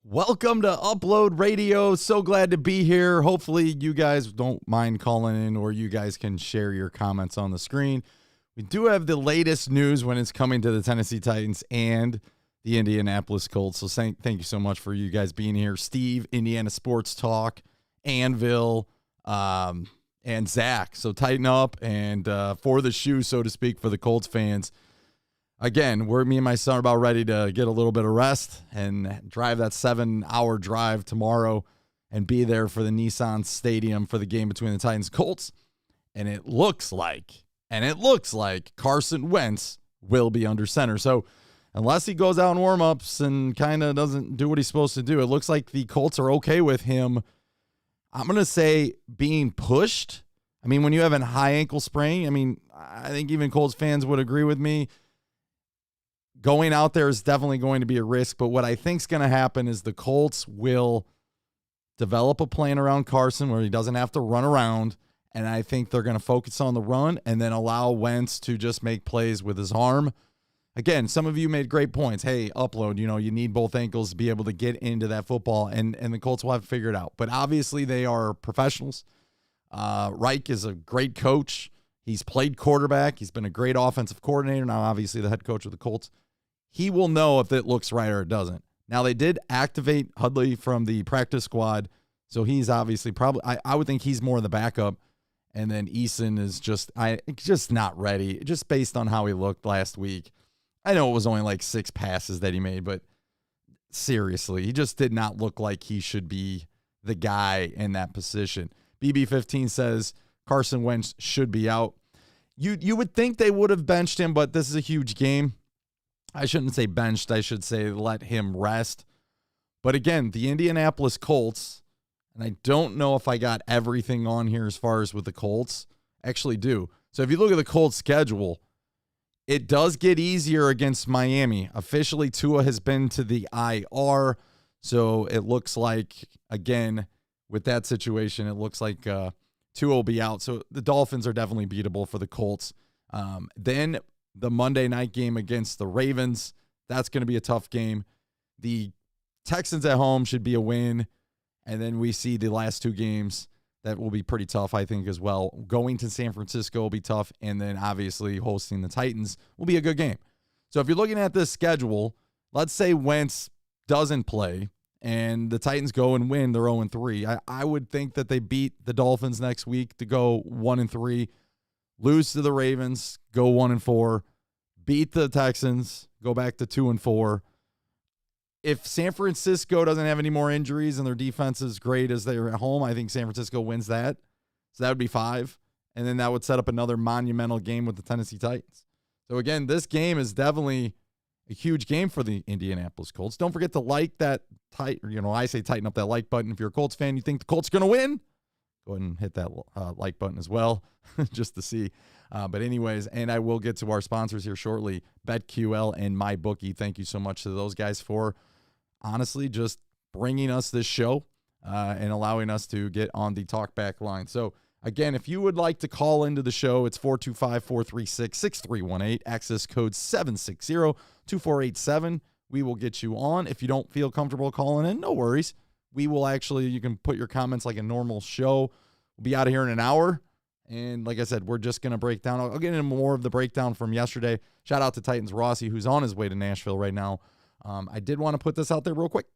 Welcome to Upload Radio. So glad to be here. Hopefully you guys don't mind calling in, or you guys can share your comments on the screen. We do have the latest news when it's coming to the Tennessee Titans and the Indianapolis Colts. So thank you so much for you guys being here. Steve, Indiana Sports Talk, Anvil, and Zach. So tighten up and for the shoe, so to speak, for the Colts fans. Again, me and my son are about ready to get a little bit of rest and drive that 7-hour drive tomorrow and be there for the Nissan Stadium for the game between the Titans and Colts. And it looks like Carson Wentz will be under center. So unless he goes out in warm-ups and kind of doesn't do what he's supposed to do, it looks like the Colts are okay with him, I'm going to say, being pushed. I mean, when you have a high ankle sprain, I think even Colts fans would agree with me. Going out there is definitely going to be a risk, but what I think is going to happen is the Colts will develop a plan around Carson where he doesn't have to run around, and I think they're going to focus on the run and then allow Wentz to just make plays with his arm. Again, some of you made great points. Hey, Upload, you need both ankles to be able to get into that football, and the Colts will have to figure it out. But obviously they are professionals. Reich is a great coach. He's played quarterback. He's been a great offensive coordinator. Now, obviously, the head coach of the Colts. He will know if it looks right or it doesn't. Now, they did activate Hudley from the practice squad, so he's obviously probably, I would think he's more the backup. And then Eason is just not ready, just based on how he looked last week. I know it was only like 6 passes that he made, but seriously, he just did not look like he should be the guy in that position. BB15 says Carson Wentz should be out. You would think they would have benched him, but this is a huge game. I shouldn't say benched. I should say let him rest. But again, the Indianapolis Colts, and I don't know if I got everything on here as far as with the Colts. I actually do. So if you look at the Colts schedule, it does get easier against Miami. Officially, Tua has been to the IR. So it looks like, again, with that situation, it looks like Tua will be out. So the Dolphins are definitely beatable for the Colts. Then the Monday night game against the Ravens, that's going to be a tough game. The Texans at home should be a win. And then we see the last 2 games that will be pretty tough, I think, as well. Going to San Francisco will be tough. And then obviously hosting the Titans will be a good game. So if you're looking at this schedule, let's say Wentz doesn't play and the Titans go and win, they're 0-3. I would think that they beat the Dolphins next week to go 1-3. Lose to the Ravens, go 1-4, beat the Texans, go back to 2-4. If San Francisco doesn't have any more injuries and their defense is great as they're at home, I think San Francisco wins that. So that would be 5. And then that would set up another monumental game with the Tennessee Titans. So again, this game is definitely a huge game for the Indianapolis Colts. Don't forget to like that I say tighten up that like button. If you're a Colts fan, you think the Colts are going to win, go ahead and hit that like button as well, just to see. But anyways, and I will get to our sponsors here shortly, BetQL and MyBookie. Thank you so much to those guys for, honestly, just bringing us this show and allowing us to get on the talkback line. So, again, if you would like to call into the show, it's 425-436-6318, access code 760-2487. We will get you on. If you don't feel comfortable calling in, no worries. We will you can put your comments like a normal show. We'll be out of here in an hour. And like I said, we're just going to break down. I'll get into more of the breakdown from yesterday. Shout out to Titans Rossi, who's on his way to Nashville right now. I did want to put this out there real quick.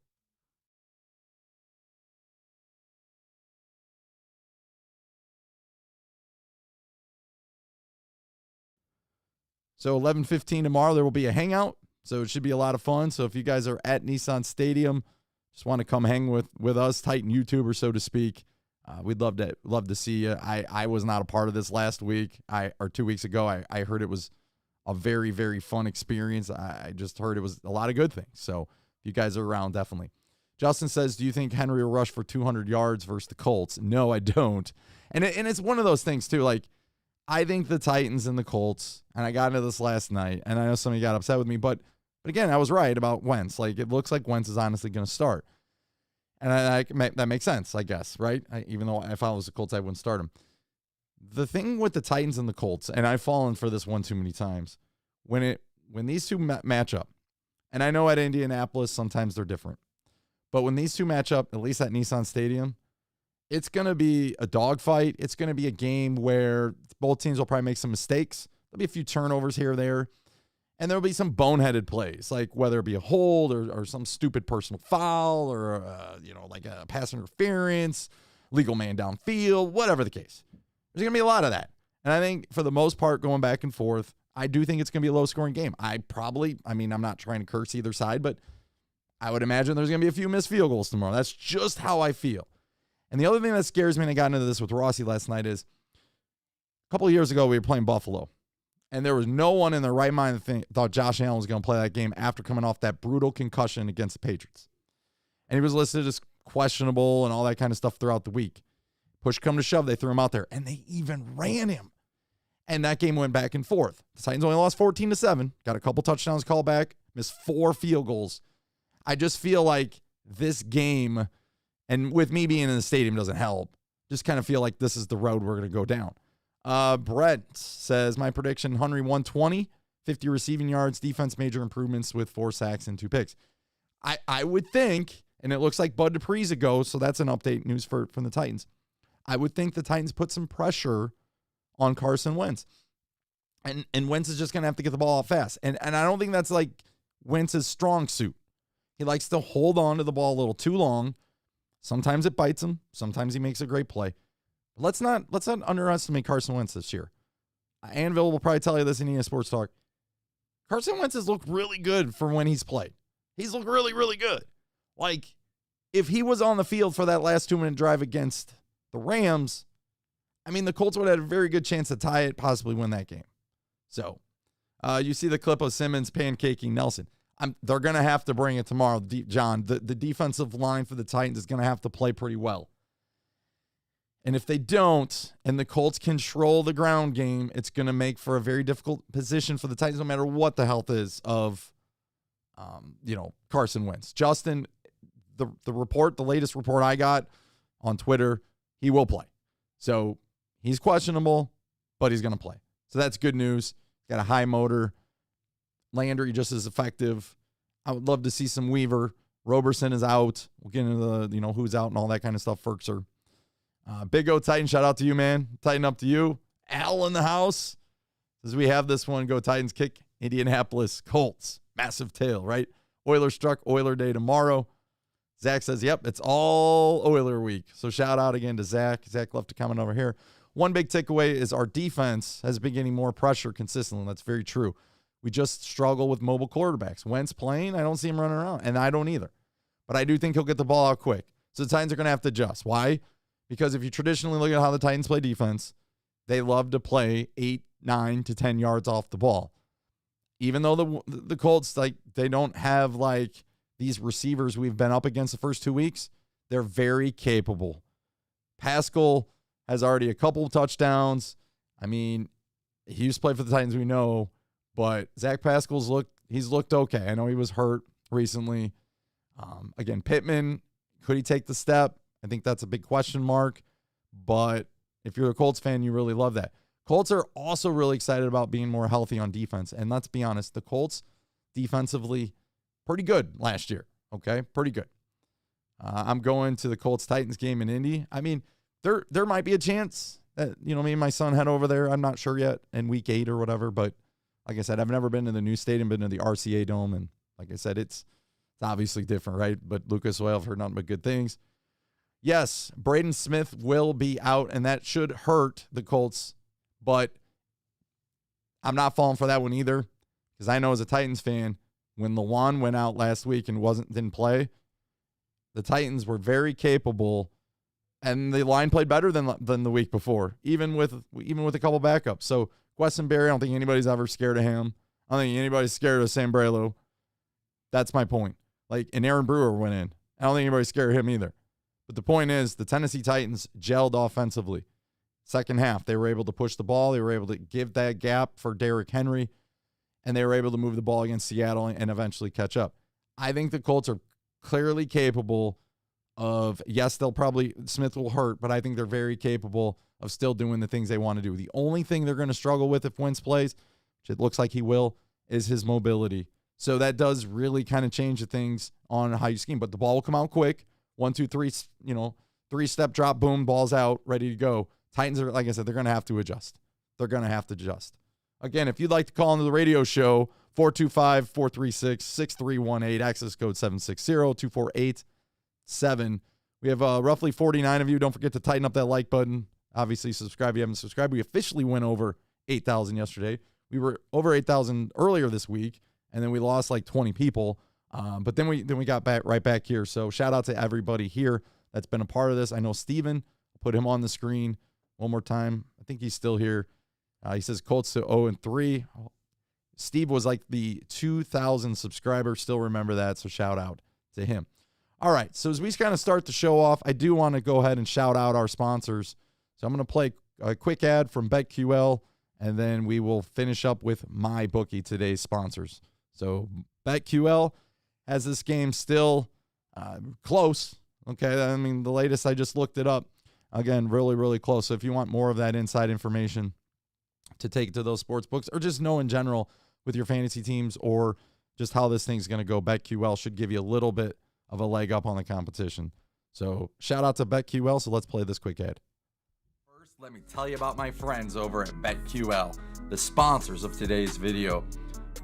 So 11:15 tomorrow, there will be a hangout. So it should be a lot of fun. So if you guys are at Nissan Stadium, just want to come hang with us, Titan YouTubers, so to speak, we'd love to see you. I was not a part of this last week, or 2 weeks ago. I heard it was a very, very fun experience. I just heard it was a lot of good things. So if you guys are around, definitely. Justin says, do you think Henry will rush for 200 yards versus the Colts? No, I don't. And it's one of those things, too. Like, I think the Titans and the Colts, and I got into this last night, and I know some of you got upset with me, but again, I was right about Wentz. Like, it looks like Wentz is honestly going to start. And that makes sense, I guess, right? Even though if I was the Colts, I wouldn't start him. The thing with the Titans and the Colts, and I've fallen for this one too many times, when these two match up, and I know at Indianapolis sometimes they're different, But when these two match up, at least at Nissan Stadium, it's going to be a dogfight. It's going to be a game where both teams will probably make some mistakes. There'll be a few turnovers here or there. And there'll be some boneheaded plays, like whether it be a hold or some stupid personal foul or, like a pass interference, legal man downfield, whatever the case. There's going to be a lot of that. And I think for the most part, going back and forth, I do think it's going to be a low-scoring game. I'm not trying to curse either side, but I would imagine there's going to be a few missed field goals tomorrow. That's just how I feel. And the other thing that scares me, and I got into this with Rossi last night, is a couple of years ago we were playing Buffalo, and there was no one in their right mind that thought Josh Allen was going to play that game after coming off that brutal concussion against the Patriots. And he was listed as questionable and all that kind of stuff throughout the week. Push come to shove, they threw him out there, and they even ran him. And that game went back and forth. The Titans only lost 14-7, got a couple touchdowns called back, missed 4 field goals. I just feel like this game, and with me being in the stadium doesn't help, just kind of feel like this is the road we're going to go down. Brett says, my prediction, Henry 120, 50 receiving yards, defense major improvements with 4 sacks and 2 picks. I would think, and it looks like Bud Dupree's a go, so that's an update news from the Titans. I would think the Titans put some pressure on Carson Wentz. And Wentz is just going to have to get the ball out fast. And I don't think that's like Wentz's strong suit. He likes to hold on to the ball a little too long. Sometimes it bites him. Sometimes he makes a great play. But let's not underestimate Carson Wentz this year. Anvil will probably tell you this in EA Sports Talk. Carson Wentz has looked really good for when he's played. He's looked really, really good. Like, if he was on the field for that last 2-minute drive against the Rams, the Colts would have had a very good chance to tie it, possibly win that game. So, you see the clip of Simmons pancaking Nelson. They're going to have to bring it tomorrow, John. The defensive line for the Titans is going to have to play pretty well. And if they don't, and the Colts control the ground game, it's going to make for a very difficult position for the Titans, no matter what the health is of, Carson Wentz. Justin, the latest report I got on Twitter, he will play. So he's questionable, but he's going to play. So that's good news. Got a high motor. Landry just as effective. I would love to see some Weaver. Roberson is out. We'll get into the, who's out and all that kind of stuff. Ferkser. Big O Titan, shout out to you, man. Titan up to you. Al in the house. As we have this one, go Titans kick Indianapolis Colts. Massive tail, right? Oilers struck Oiler Day tomorrow. Zach says, yep, it's all Oiler week. So shout out again to Zach. Zach left a comment over here. One big takeaway is our defense has been getting more pressure consistently. That's very true. We just struggle with mobile quarterbacks. Wentz playing, I don't see him running around, and I don't either. But I do think he'll get the ball out quick. So the Titans are going to have to adjust. Why? Because if you traditionally look at how the Titans play defense, they love to play 8, 9 to 10 yards off the ball. Even though the Colts, they don't have these receivers we've been up against the first 2 weeks, they're very capable. Pascal has already a couple of touchdowns. He used to play for the Titans, we know, but Zach Pascal's looked okay. I know he was hurt recently. Again, Pittman, could he take the step? I think that's a big question mark, but if you're a Colts fan, you really love that. Colts are also really excited about being more healthy on defense, and let's be honest, the Colts defensively, pretty good last year, okay? Pretty good. I'm going to the Colts-Titans game in Indy. There might be a chance that, me and my son head over there. I'm not sure yet in week 8 or whatever, but like I said, I've never been to the new stadium, been to the RCA Dome, and like I said, it's obviously different, right? But Lucas Oil, I've heard nothing but good things. Yes, Braden Smith will be out, and that should hurt the Colts, but I'm not falling for that one either, because I know as a Titans fan, when Lawan went out last week and didn't play, the Titans were very capable, and the line played better than the week before, even with a couple backups. So Weston Berry, I don't think anybody's ever scared of him. I don't think anybody's scared of Sam Braylow. That's my point. And Aaron Brewer went in. I don't think anybody's scared of him either. But the point is, the Tennessee Titans gelled offensively. Second half, they were able to push the ball. They were able to give that gap for Derrick Henry, and they were able to move the ball against Seattle and eventually catch up. I think the Colts are clearly capable of, yes, Smith will hurt, but I think they're very capable of still doing the things they want to do. The only thing they're going to struggle with if Wentz plays, which it looks like he will, is his mobility. So that does really kind of change the things on how you scheme. But the ball will come out quick. 1, 2, 3, 3-step drop, boom, ball's out, ready to go. Titans are, like I said, they're going to have to adjust. They're going to have to adjust. Again, if you'd like to call into the radio show, 425-436-6318, access code 760-2487. We have roughly 49 of you. Don't forget to tighten up that like button. Obviously, subscribe if you haven't subscribed. We officially went over 8,000 yesterday. We were over 8,000 earlier this week, and then we lost like 20 people. But then we got right back here. So shout out to everybody here that's been a part of this. I know Steven, put him on the screen one more time. I think he's still here. He says Colts to 0-3. Steve was like the 2,000 subscriber. Still remember that, so shout out to him. All right, so as we kind of start the show off, I do want to go ahead and shout out our sponsors. So I'm going to play a quick ad from BetQL, and then we will finish up with MyBookie, today's sponsors. So BetQL has this game still close. Okay, I mean, the latest, I just looked it up. Again, really, really close. So if you want more of that inside information to take to those sports books, or just know in general with your fantasy teams, or just how this thing's going to go, BetQL should give you a little bit of a leg up on the competition. So shout out to BetQL. So let's play this quick ad. First, let me tell you about my friends over at BetQL, the sponsors of today's video.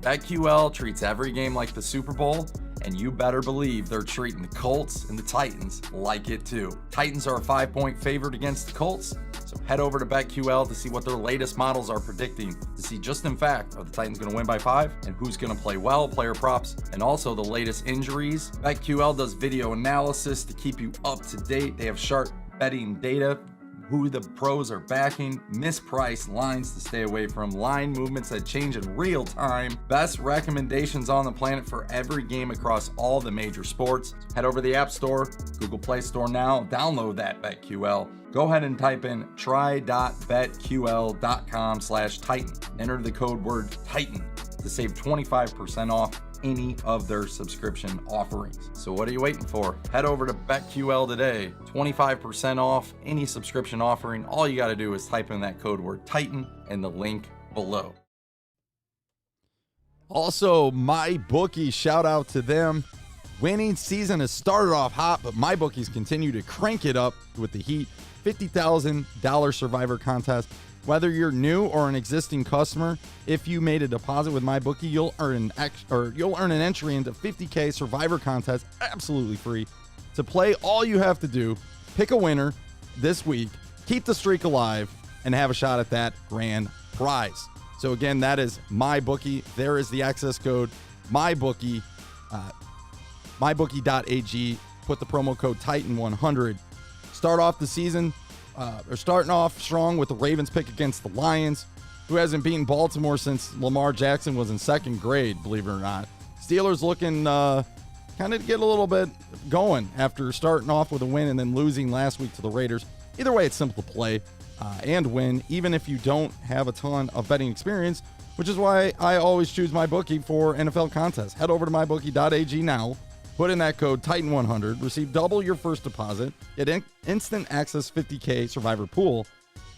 BetQL treats every game like the Super Bowl, and you better believe they're treating the Colts and the Titans like it too. Titans are a 5-point favorite against the Colts, so head over to BetQL to see what their latest models are predicting, to see just in fact, are the Titans going to win by 5, and who's going to play well, player props, and also the latest injuries. BetQL does video analysis to keep you up to date. They have sharp betting data, who the pros are backing, mispriced lines to stay away from, line movements that change in real time, best recommendations on the planet for every game across all the major sports. Head over to the App Store, Google Play Store now, download that BetQL. Go ahead and type in try.betql.com/Titan. Enter the code word Titan to save 25% off any of their subscription offerings. So what are you waiting for? Head over to BetQL today. 25% off any subscription offering. All you got to do is type in that code word Titan in the link below. Also, MyBookie, shout out to them. Winning season has started off hot, but MyBookies continue to crank it up with the heat. $50,000 Survivor contest. Whether you're new or an existing customer, if you made a deposit with MyBookie, you'll earn an entry into $50K Survivor contest absolutely free. To play, all you have to do, pick a winner this week, keep the streak alive, and have a shot at that grand prize. So again, that is MyBookie. There is the access code MyBookie, mybookie.ag. Put the promo code Titan100. Start off the season. They're starting off strong with the Ravens pick against the Lions, who hasn't beaten Baltimore since Lamar Jackson was in second grade, believe it or not. Steelers looking kind of to get a little bit going after starting off with a win and then losing last week to the Raiders. Either way, it's simple to play and win, even if you don't have a ton of betting experience, which is why I always choose MyBookie for NFL contests. Head over to mybookie.ag now. Put in that code Titan100, receive double your first deposit, get instant access 50K Survivor pool.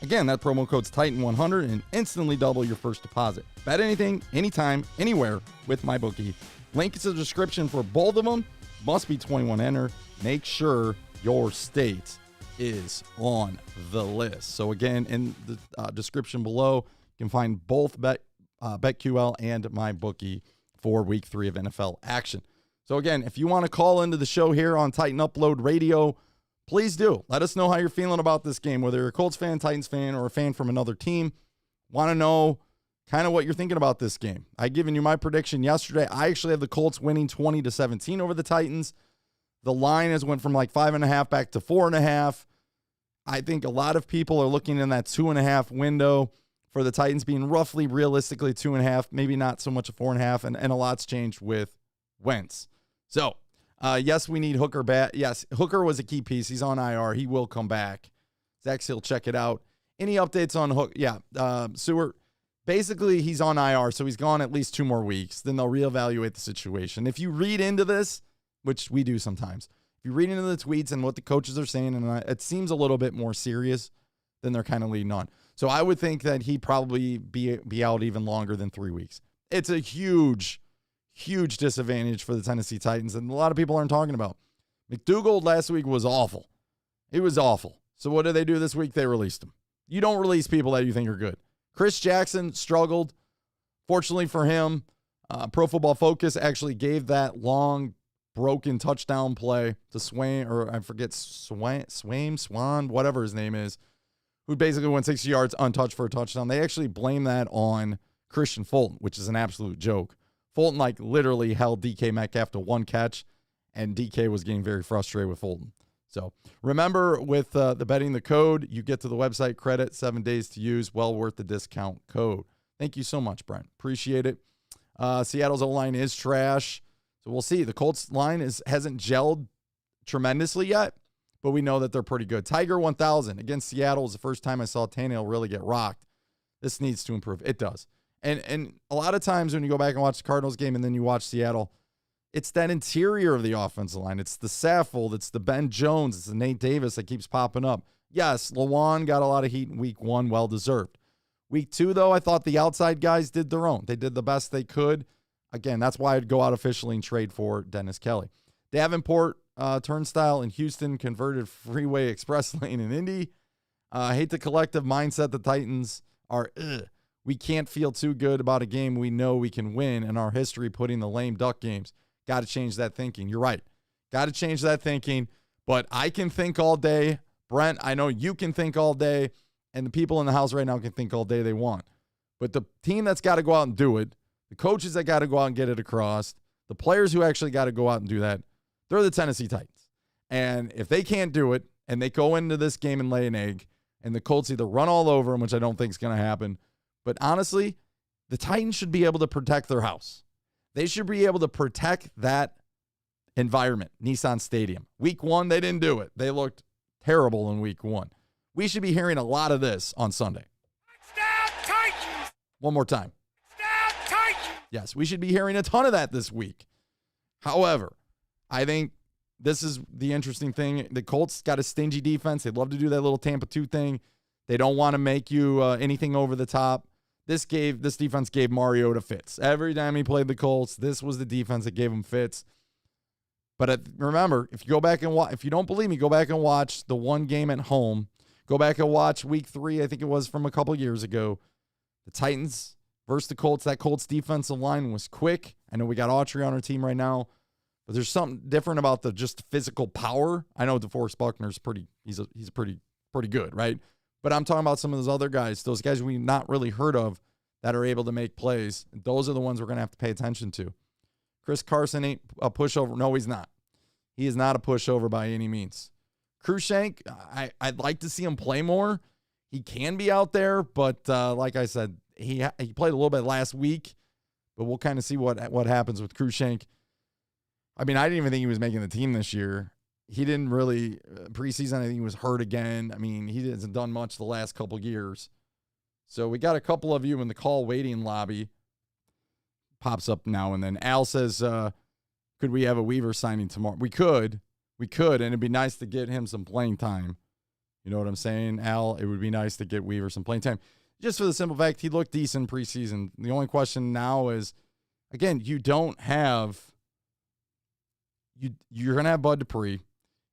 Again, that promo code's Titan100 and instantly double your first deposit. Bet anything, anytime, anywhere with MyBookie. Link is in the description for both of them. Must be 21 enter. Make sure your state is on the list. So again, in the description below, you can find both BetQL and MyBookie for week 3 of NFL action. So again, if you want to call into the show here on Titan Upload Radio, please do. Let us know how you're feeling about this game, whether you're a Colts fan, Titans fan, or a fan from another team. Want to know kind of what you're thinking about this game. I've given you my prediction yesterday. I actually have the Colts winning 20-17 over the Titans. The line has went from like 5.5 back to 4.5. I think a lot of people are looking in that 2.5 window for the Titans being roughly realistically 2.5, maybe not so much a 4.5, and a lot's changed with Wentz. So, yes, we need Hooker back. Yes, Hooker was a key piece. He's on IR. He will come back. Zach Seal, check it out. Any updates on Hook? Yeah, Seward. Basically, he's on IR, so he's gone at least 2 more weeks. Then they'll reevaluate the situation. If you read into this, which we do sometimes, if you read into the tweets and what the coaches are saying, and it seems a little bit more serious than they're kind of leading on. So I would think that he'd probably be out even longer than 3 weeks. It's a huge huge disadvantage for the Tennessee Titans, and a lot of people aren't talking about. McDougald last week was awful. He was awful. So what did they do this week? They released him. You don't release people that you think are good. Chris Jackson struggled. Fortunately for him, Pro Football Focus actually gave that long, broken touchdown play to Swain, or I forget, Swan, whatever his name is, who basically went 60 yards untouched for a touchdown. They actually blame that on Christian Fulton, which is an absolute joke. Fulton, like, literally held DK Metcalf to one catch, and DK was getting very frustrated with Fulton. So remember, with the betting the code, you get to the website credit, 7 days to use, well worth the discount code. Thank you so much, Brent. Appreciate it. Seattle's O-line is trash, so we'll see. The Colts line hasn't gelled tremendously yet, but we know that they're pretty good. Tiger 1000 against Seattle is the first time I saw Tannehill really get rocked. This needs to improve. It does. And a lot of times when you go back and watch the Cardinals game and then you watch Seattle, it's that interior of the offensive line. It's the Saffold. It's the Ben Jones. It's the Nate Davis that keeps popping up. Yes, Lawan got a lot of heat in week 1, well-deserved. Week 2, though, I thought the outside guys did their own. They did the best they could. Again, that's why I'd go out officially and trade for Dennis Kelly. Davenport, turnstile in Houston, converted freeway express lane in Indy. I hate the collective mindset the Titans are, we can't feel too good about a game we know we can win in our history putting the lame duck games. Got to change that thinking. You're right. Got to change that thinking. But I can think all day. Brent, I know you can think all day. And the people in the house right now can think all day they want. But the team that's got to go out and do it, the coaches that got to go out and get it across, the players who actually got to go out and do that, they're the Tennessee Titans. And if they can't do it, and they go into this game and lay an egg, and the Colts either run all over them, which I don't think is going to happen, but honestly, the Titans should be able to protect their house. They should be able to protect that environment, Nissan Stadium. Week 1, they didn't do it. They looked terrible in week 1. We should be hearing a lot of this on Sunday. Standout Titans! One more time. Standout Titans! Yes, we should be hearing a ton of that this week. However, I think this is the interesting thing. The Colts got a stingy defense. They'd love to do that little Tampa 2 thing. They don't want to make you anything over the top. This defense gave Mariota fits. Every time he played the Colts, this was the defense that gave him fits. But remember, if you go back and watch, if you don't believe me, go back and watch the one game at home. Go back and watch week 3, I think it was from a couple years ago. The Titans versus the Colts. That Colts defensive line was quick. I know we got Autry on our team right now, but there's something different about the just physical power. I know DeForest Buckner's he's pretty good, right? But I'm talking about some of those other guys, those guys we've not really heard of that are able to make plays. Those are the ones we're going to have to pay attention to. Chris Carson ain't a pushover. No, he's not. He is not a pushover by any means. Crushank, I'd like to see him play more. He can be out there, but like I said, he played a little bit last week, but we'll kind of see what happens with Crushank. I mean, I didn't even think he was making the team this year. He didn't really, preseason, I think he was hurt again. I mean, he hasn't done much the last couple years. So we got a couple of you in the call waiting lobby. Pops up now and then. Al says, could we have a Weaver signing tomorrow? We could, and it'd be nice to get him some playing time. You know what I'm saying, Al? It would be nice to get Weaver some playing time. Just for the simple fact, he looked decent preseason. The only question now is, again, you're going to have Bud Dupree.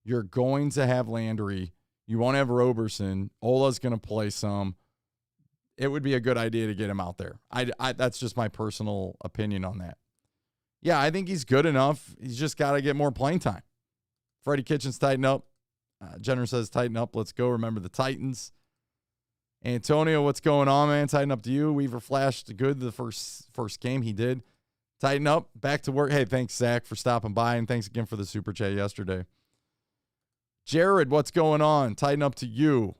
You're going to have Landry. You won't have Roberson. Ola's going to play some. It would be a good idea to get him out there. That's just my personal opinion on that. Yeah, I think he's good enough. He's just got to get more playing time. Freddie Kitchens, tighten up. Jenner says, tighten up. Let's go. Remember the Titans. Antonio, what's going on, man? Tighten up to you. Weaver flashed good the first game he did. Tighten up. Back to work. Hey, thanks, Zach, for stopping by, and thanks again for the super chat yesterday. Jared, what's going on? Tighten up to you.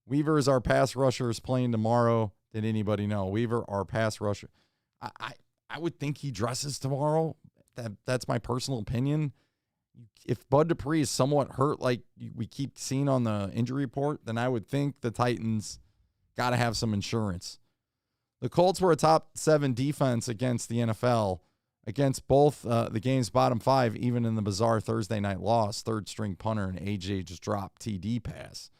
Weaver is our pass rusher, is playing tomorrow. Did anybody know? Weaver, our pass rusher. I would think he dresses tomorrow. That's my personal opinion. If Bud Dupree is somewhat hurt, like we keep seeing on the injury report, then I would think the Titans got to have some insurance. The Colts were a top 7 defense against the NFL, against both the game's bottom 5, even in the bizarre Thursday night loss. Third string punter and AJ just dropped TD pass.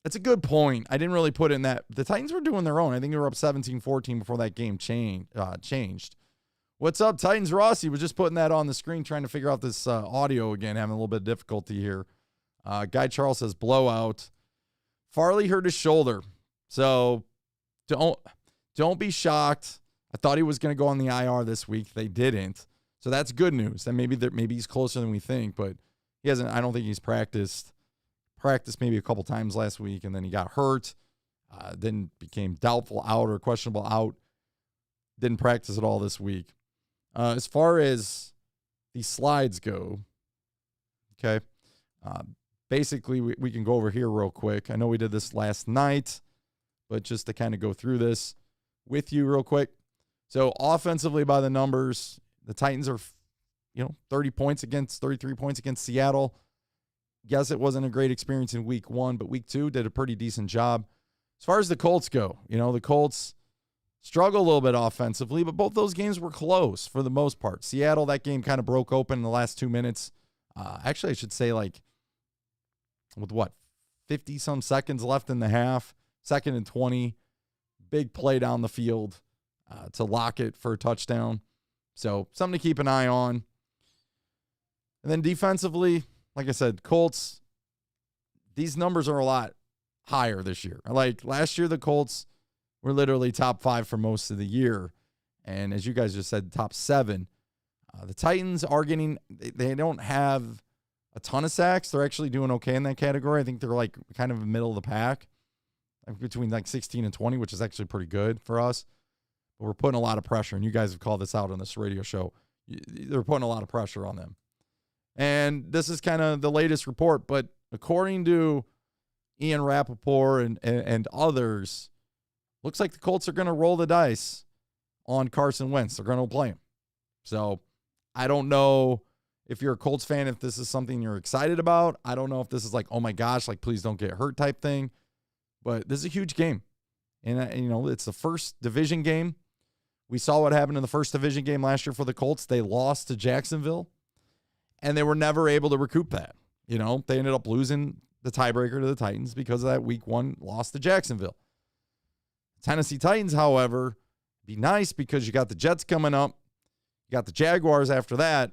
That's a good point. I didn't really put in that. The Titans were doing their own. I think they were up 17-14 before that game changed. What's up, Titans? Rossi was just putting that on the screen, trying to figure out this audio again, having a little bit of difficulty here. Guy Charles says blowout. Farley hurt his shoulder, so don't be shocked. I thought he was going to go on the IR this week. They didn't, so that's good news. And maybe he's closer than we think, but he hasn't. I don't think he's practiced maybe a couple times last week, and then he got hurt, then became doubtful out or questionable out, didn't practice at all this week. As far as the slides go, okay, basically we can go over here real quick. I know we did this last night, but just to kind of go through this with you real quick. So offensively by the numbers, the Titans are, 33 points against Seattle. Yes, it wasn't a great experience in week 1, but week 2 did a pretty decent job. As far as the Colts go, the Colts struggle a little bit offensively, but both those games were close for the most part. Seattle, that game kind of broke open in the last 2 minutes. Actually, I should say with 50-some seconds left in the half, 2nd and 20, big play down the field to lock it for a touchdown. So something to keep an eye on. And then defensively, like I said, Colts, these numbers are a lot higher this year. Like last year, the Colts were literally top 5 for most of the year. And as you guys just said, top 7. The Titans are they don't have a ton of sacks. They're actually doing okay in that category. I think they're like kind of middle of the pack, between 16 and 20, which is actually pretty good for us. But we're putting a lot of pressure, and you guys have called this out on this radio show. They're putting a lot of pressure on them. And this is kind of the latest report, but according to Ian Rappaport and others, looks like the Colts are going to roll the dice on Carson Wentz. They're going to play him. So I don't know if you're a Colts fan, if this is something you're excited about. I don't know if this is like, oh my gosh, please don't get hurt type thing. But this is a huge game. And it's the first division game. We saw what happened in the first division game last year for the Colts. They lost to Jacksonville. And they were never able to recoup that. They ended up losing the tiebreaker to the Titans because of that week 1 loss to Jacksonville. Tennessee Titans, however, be nice because you got the Jets coming up. You got the Jaguars after that.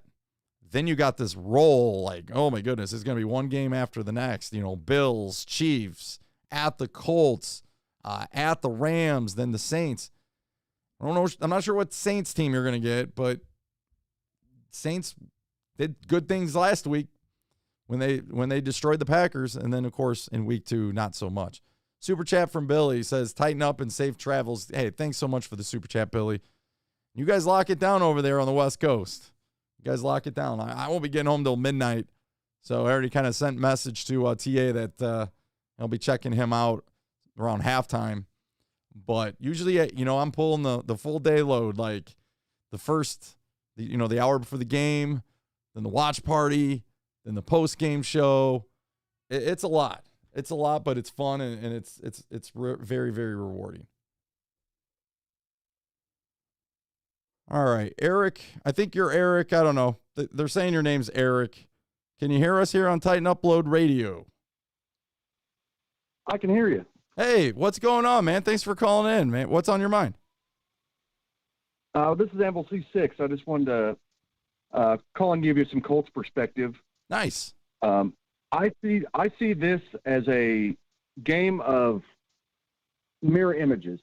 Then you got this roll oh my goodness, it's going to be one game after the next. Bills, Chiefs, at the Colts, at the Rams, then the Saints. I don't know. I'm not sure what Saints team you're going to get, but Saints did good things last week when they destroyed the Packers, and then of course in week 2 not so much. Super chat from Billy says tighten up and safe travels. Hey, thanks so much for the super chat, Billy. You guys lock it down over there on the West Coast. You guys lock it down. I won't be getting home till midnight, so I already kind of sent message to TA that I'll be checking him out around halftime. But usually, I'm pulling the full day load, like the hour before the game, then the watch party, then the post-game show. It's a lot. It's a lot, but it's fun, and it's very, very rewarding. All right, Eric. I think you're Eric. I don't know. They're saying your name's Eric. Can you hear us here on Titan Upload Radio? I can hear you. Hey, what's going on, man? Thanks for calling in, man. What's on your mind? This is Amble C6. I just wanted to call and give you some Colts perspective. Nice. I see this as a game of mirror images.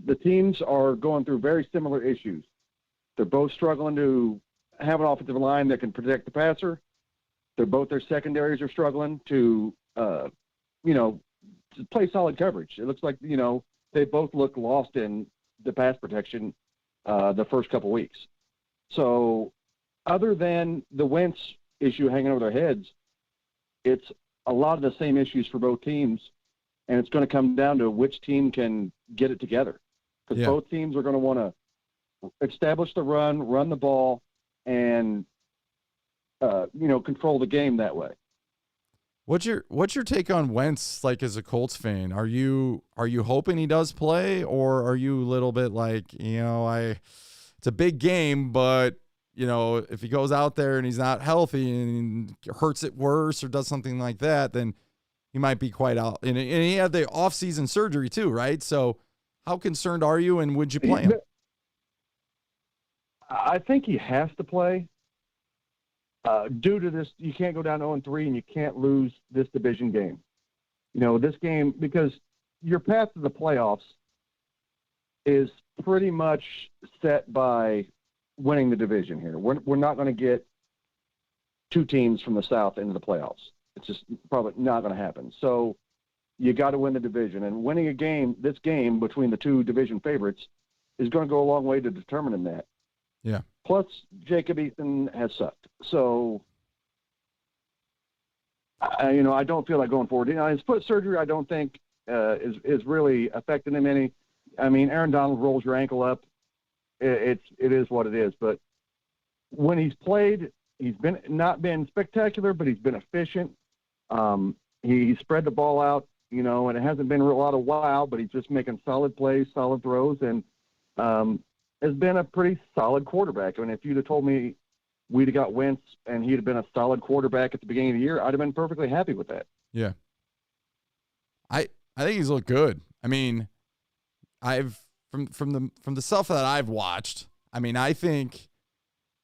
The teams are going through very similar issues. They're both struggling to have an offensive line that can protect the passer. Their secondaries are struggling to play solid coverage. It looks like, they both look lost in the pass protection the first couple weeks. So other than the Wentz issue hanging over their heads, it's a lot of the same issues for both teams, and it's going to come down to which team can get it together. Because both teams are going to want to establish the run the ball, and control the game that way. What's your take on Wentz, as a Colts fan? Are you hoping he does play, or are you a little bit it's a big game, but if he goes out there and he's not healthy and hurts it worse or does something like that, then he might be quite out. And he had the off-season surgery too, right? So how concerned are you, and would you play him? I think he has to play. Due to this, you can't go down 0-3 and you can't lose this division game. This game, because your path to the playoffs is pretty much set by winning the division here. We're not going to get two teams from the South into the playoffs. It's just probably not going to happen. So you got to win the division, and winning this game between the two division favorites is going to go a long way to determining that. Yeah. Plus, Jacob Eason has sucked. So, I don't feel like going forward. His foot surgery, I don't think is really affecting him any. I mean, Aaron Donald rolls your ankle up. It is what it is. But when he's played, he's not been spectacular, but he's been efficient. He spread the ball out, and it hasn't been a lot of wow, but he's just making solid plays, solid throws, and has been a pretty solid quarterback. I mean, if you'd have told me we'd have got Wentz and he'd have been a solid quarterback at the beginning of the year, I'd have been perfectly happy with that. Yeah. I think he's looked good. I mean, from the stuff that I've watched, I mean, I think,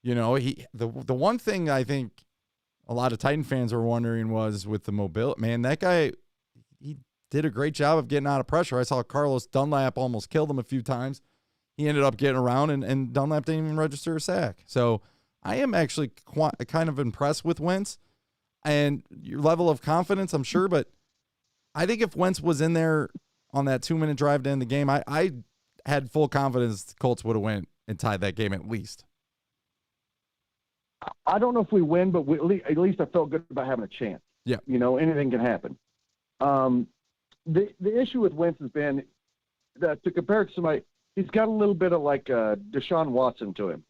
the one thing I think a lot of Titan fans are wondering was with the mobility. Man, that guy, he did a great job of getting out of pressure. I saw Carlos Dunlap almost killed him a few times. He ended up getting around, and Dunlap didn't even register a sack. So I am actually kind of impressed with Wentz and your level of confidence, I'm sure. But I think if Wentz was in there on that 2-minute drive to end the game, I had full confidence the Colts would have went and tied that game at least. I don't know if we win, but at least I felt good about having a chance. Yeah. Anything can happen. The issue with Wentz has been that to compare it to somebody, he's got a little bit of like Deshaun Watson to him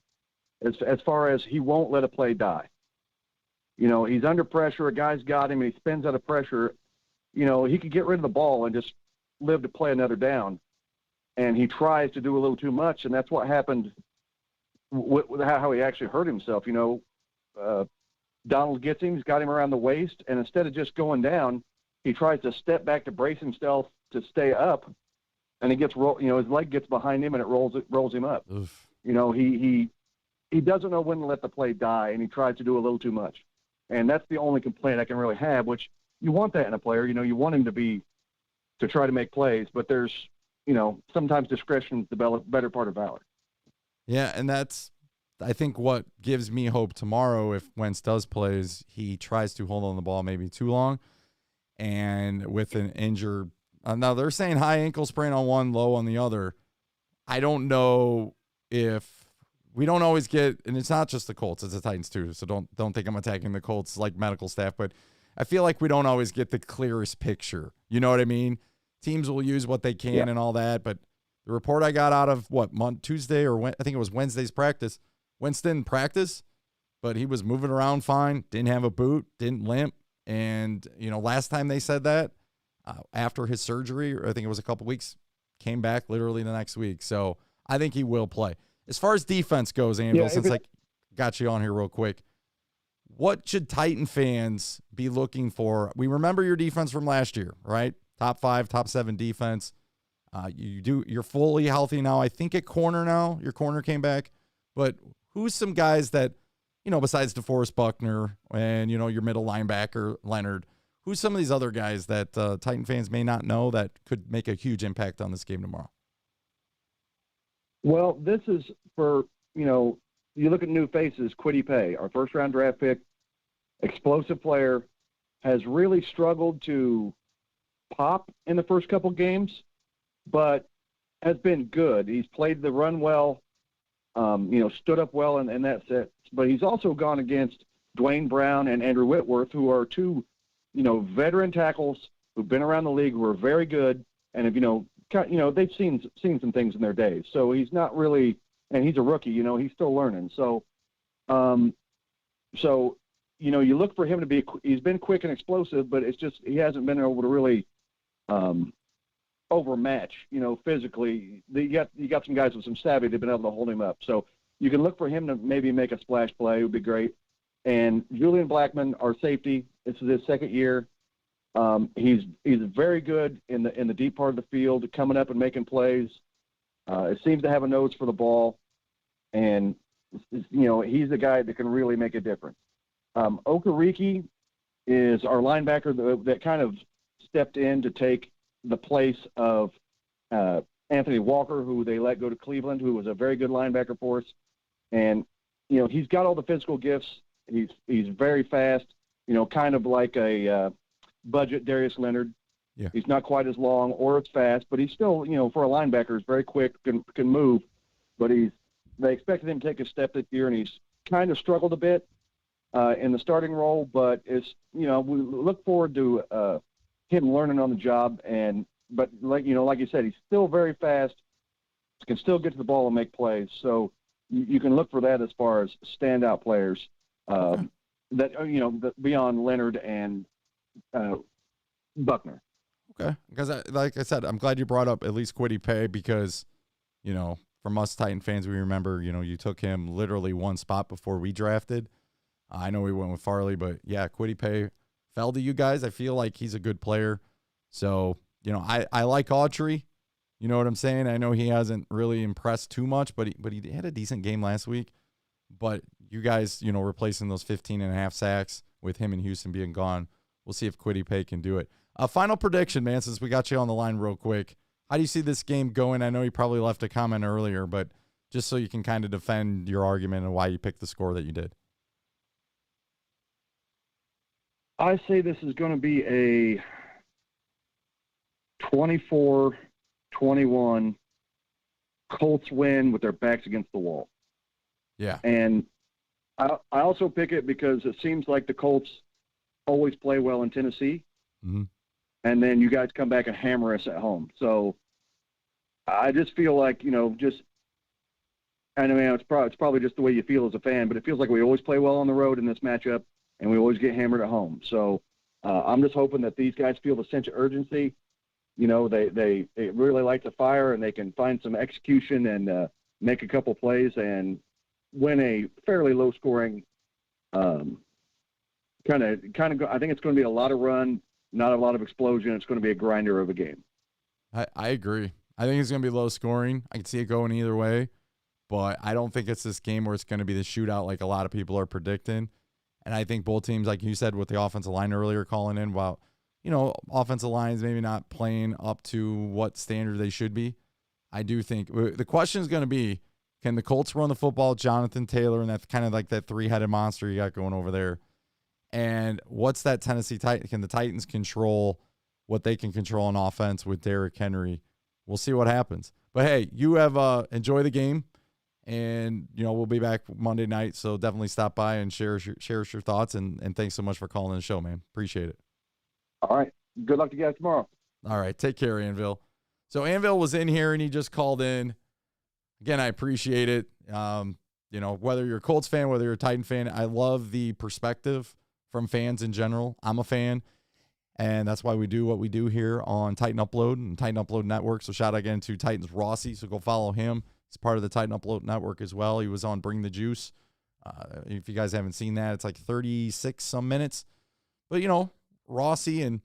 as far as he won't let a play die. He's under pressure. A guy's got him, and he spins out of pressure. He could get rid of the ball and just live to play another down. And he tries to do a little too much, and that's what happened with how he actually hurt himself. Donald gets him. He's got him around the waist, and instead of just going down, he tries to step back to brace himself to stay up. And he gets his leg gets behind him, and it rolls him up. Oof. He doesn't know when to let the play die, and he tries to do a little too much. And that's the only complaint I can really have, which you want that in a player. You want him to try to make plays, but there's, sometimes discretion is the better part of valor. Yeah, and that's, I think, what gives me hope tomorrow if Wentz does play is he tries to hold on the ball maybe too long, and with an injured. Now, they're saying high ankle sprain on one, low on the other. I don't know if we don't always get, and it's not just the Colts, it's the Titans too, so don't think I'm attacking the Colts like medical staff, but I feel like we don't always get the clearest picture. You know what I mean? Teams will use what they can and all that, but the report I got out of, Tuesday or I think it was Wednesday's practice, Wentz didn't practice, but he was moving around fine, didn't have a boot, didn't limp, and, last time they said that, after his surgery, or I think it was a couple weeks, came back literally the next week. So I think he will play. As far as defense goes, Angel, since I got you on here real quick, what should Titan fans be looking for? We remember your defense from last year, right? Top 5, top 7 defense. You're fully healthy now. I think at corner now, your corner came back. But who's some guys that, besides DeForest Buckner and, your middle linebacker, Leonard, who's some of these other guys that Titan fans may not know that could make a huge impact on this game tomorrow? Well, this is for, you look at new faces, Kwity Paye, our first-round draft pick, explosive player, has really struggled to pop in the first couple games, but has been good. He's played the run well, stood up well in that set, but he's also gone against Dwayne Brown and Andrew Whitworth, who are two veteran tackles who've been around the league, who are very good, and have, they've seen some things in their days. So he's not really, and he's a rookie, he's still learning. So, you look for him to be, he's been quick and explosive, but it's just, he hasn't been able to really overmatch, physically. You got some guys with some savvy that have been able to hold him up. So you can look for him to maybe make a splash play. It would be great. And Julian Blackman, our safety, this is his second year. He's very good in the deep part of the field, coming up and making plays. It seems to have a nose for the ball, and he's the guy that can really make a difference. Okereke is our linebacker that kind of stepped in to take the place of Anthony Walker, who they let go to Cleveland, who was a very good linebacker for us. And he's got all the physical gifts. He's very fast. Kind of like a budget Darius Leonard. Yeah. He's not quite as long or as fast, but he's still, for a linebacker, is very quick, can move. But they expected him to take a step this year, and he's kind of struggled a bit in the starting role. But we look forward to him learning on the job. But like you said, he's still very fast, can still get to the ball and make plays. So you can look for that as far as standout players that beyond Leonard and Buckner. Okay, because like I said, I'm glad you brought up at least Kwity Paye because, from us Titan fans, we remember, you took him literally one spot before we drafted. I know we went with Farley, but yeah, Kwity Paye fell to you guys. I feel like he's a good player. So, I like Autry. You know what I'm saying? I know he hasn't really impressed too much, but he had a decent game last week. But you guys, replacing those 15.5 sacks with him in Houston being gone, we'll see if Kwity Paye can do it. Final prediction, man, since we got you on the line real quick. How do you see this game going? I know you probably left a comment earlier, but just so you can kind of defend your argument and why you picked the score that you did. I say this is going to be a 24-21 Colts win with their backs against the wall. Yeah. And I also pick it because it seems like the Colts always play well in Tennessee. Mm-hmm. And then you guys come back and hammer us at home. So I just feel like, it's probably just the way you feel as a fan, but it feels like we always play well on the road in this matchup, and we always get hammered at home. So I'm just hoping that these guys feel the sense of urgency. They really like to fire, and they can find some execution and make a couple plays and win a fairly low-scoring kind of. I think it's going to be a lot of run, not a lot of explosion. It's going to be a grinder of a game. I agree. I think it's going to be low scoring. I can see it going either way, but I don't think it's this game where it's going to be the shootout like a lot of people are predicting. And I think both teams, like you said, with the offensive line earlier calling in, while, offensive lines maybe not playing up to what standard they should be. I do think the question is going to be, can the Colts run the football, Jonathan Taylor, and that's kind of like that three-headed monster you got going over there? And what's that Tennessee Titan? Can the Titans control what they can control on offense with Derrick Henry? We'll see what happens. But, hey, you have enjoy the game, and, we'll be back Monday night, so definitely stop by and share your thoughts, and thanks so much for calling the show, man. Appreciate it. All right. Good luck to you guys tomorrow. All right. Take care, Anvil. So Anvil was in here, and he just called in. Again, I appreciate it. Whether you're a Colts fan, whether you're a Titan fan, I love the perspective from fans in general. I'm a fan, and that's why we do what we do here on Titan Upload and Titan Upload Network. So shout out again to Titans Rossi. So go follow him. He's part of the Titan Upload Network as well. He was on Bring the Juice. If you guys haven't seen that, it's like 36 some minutes. But Rossi and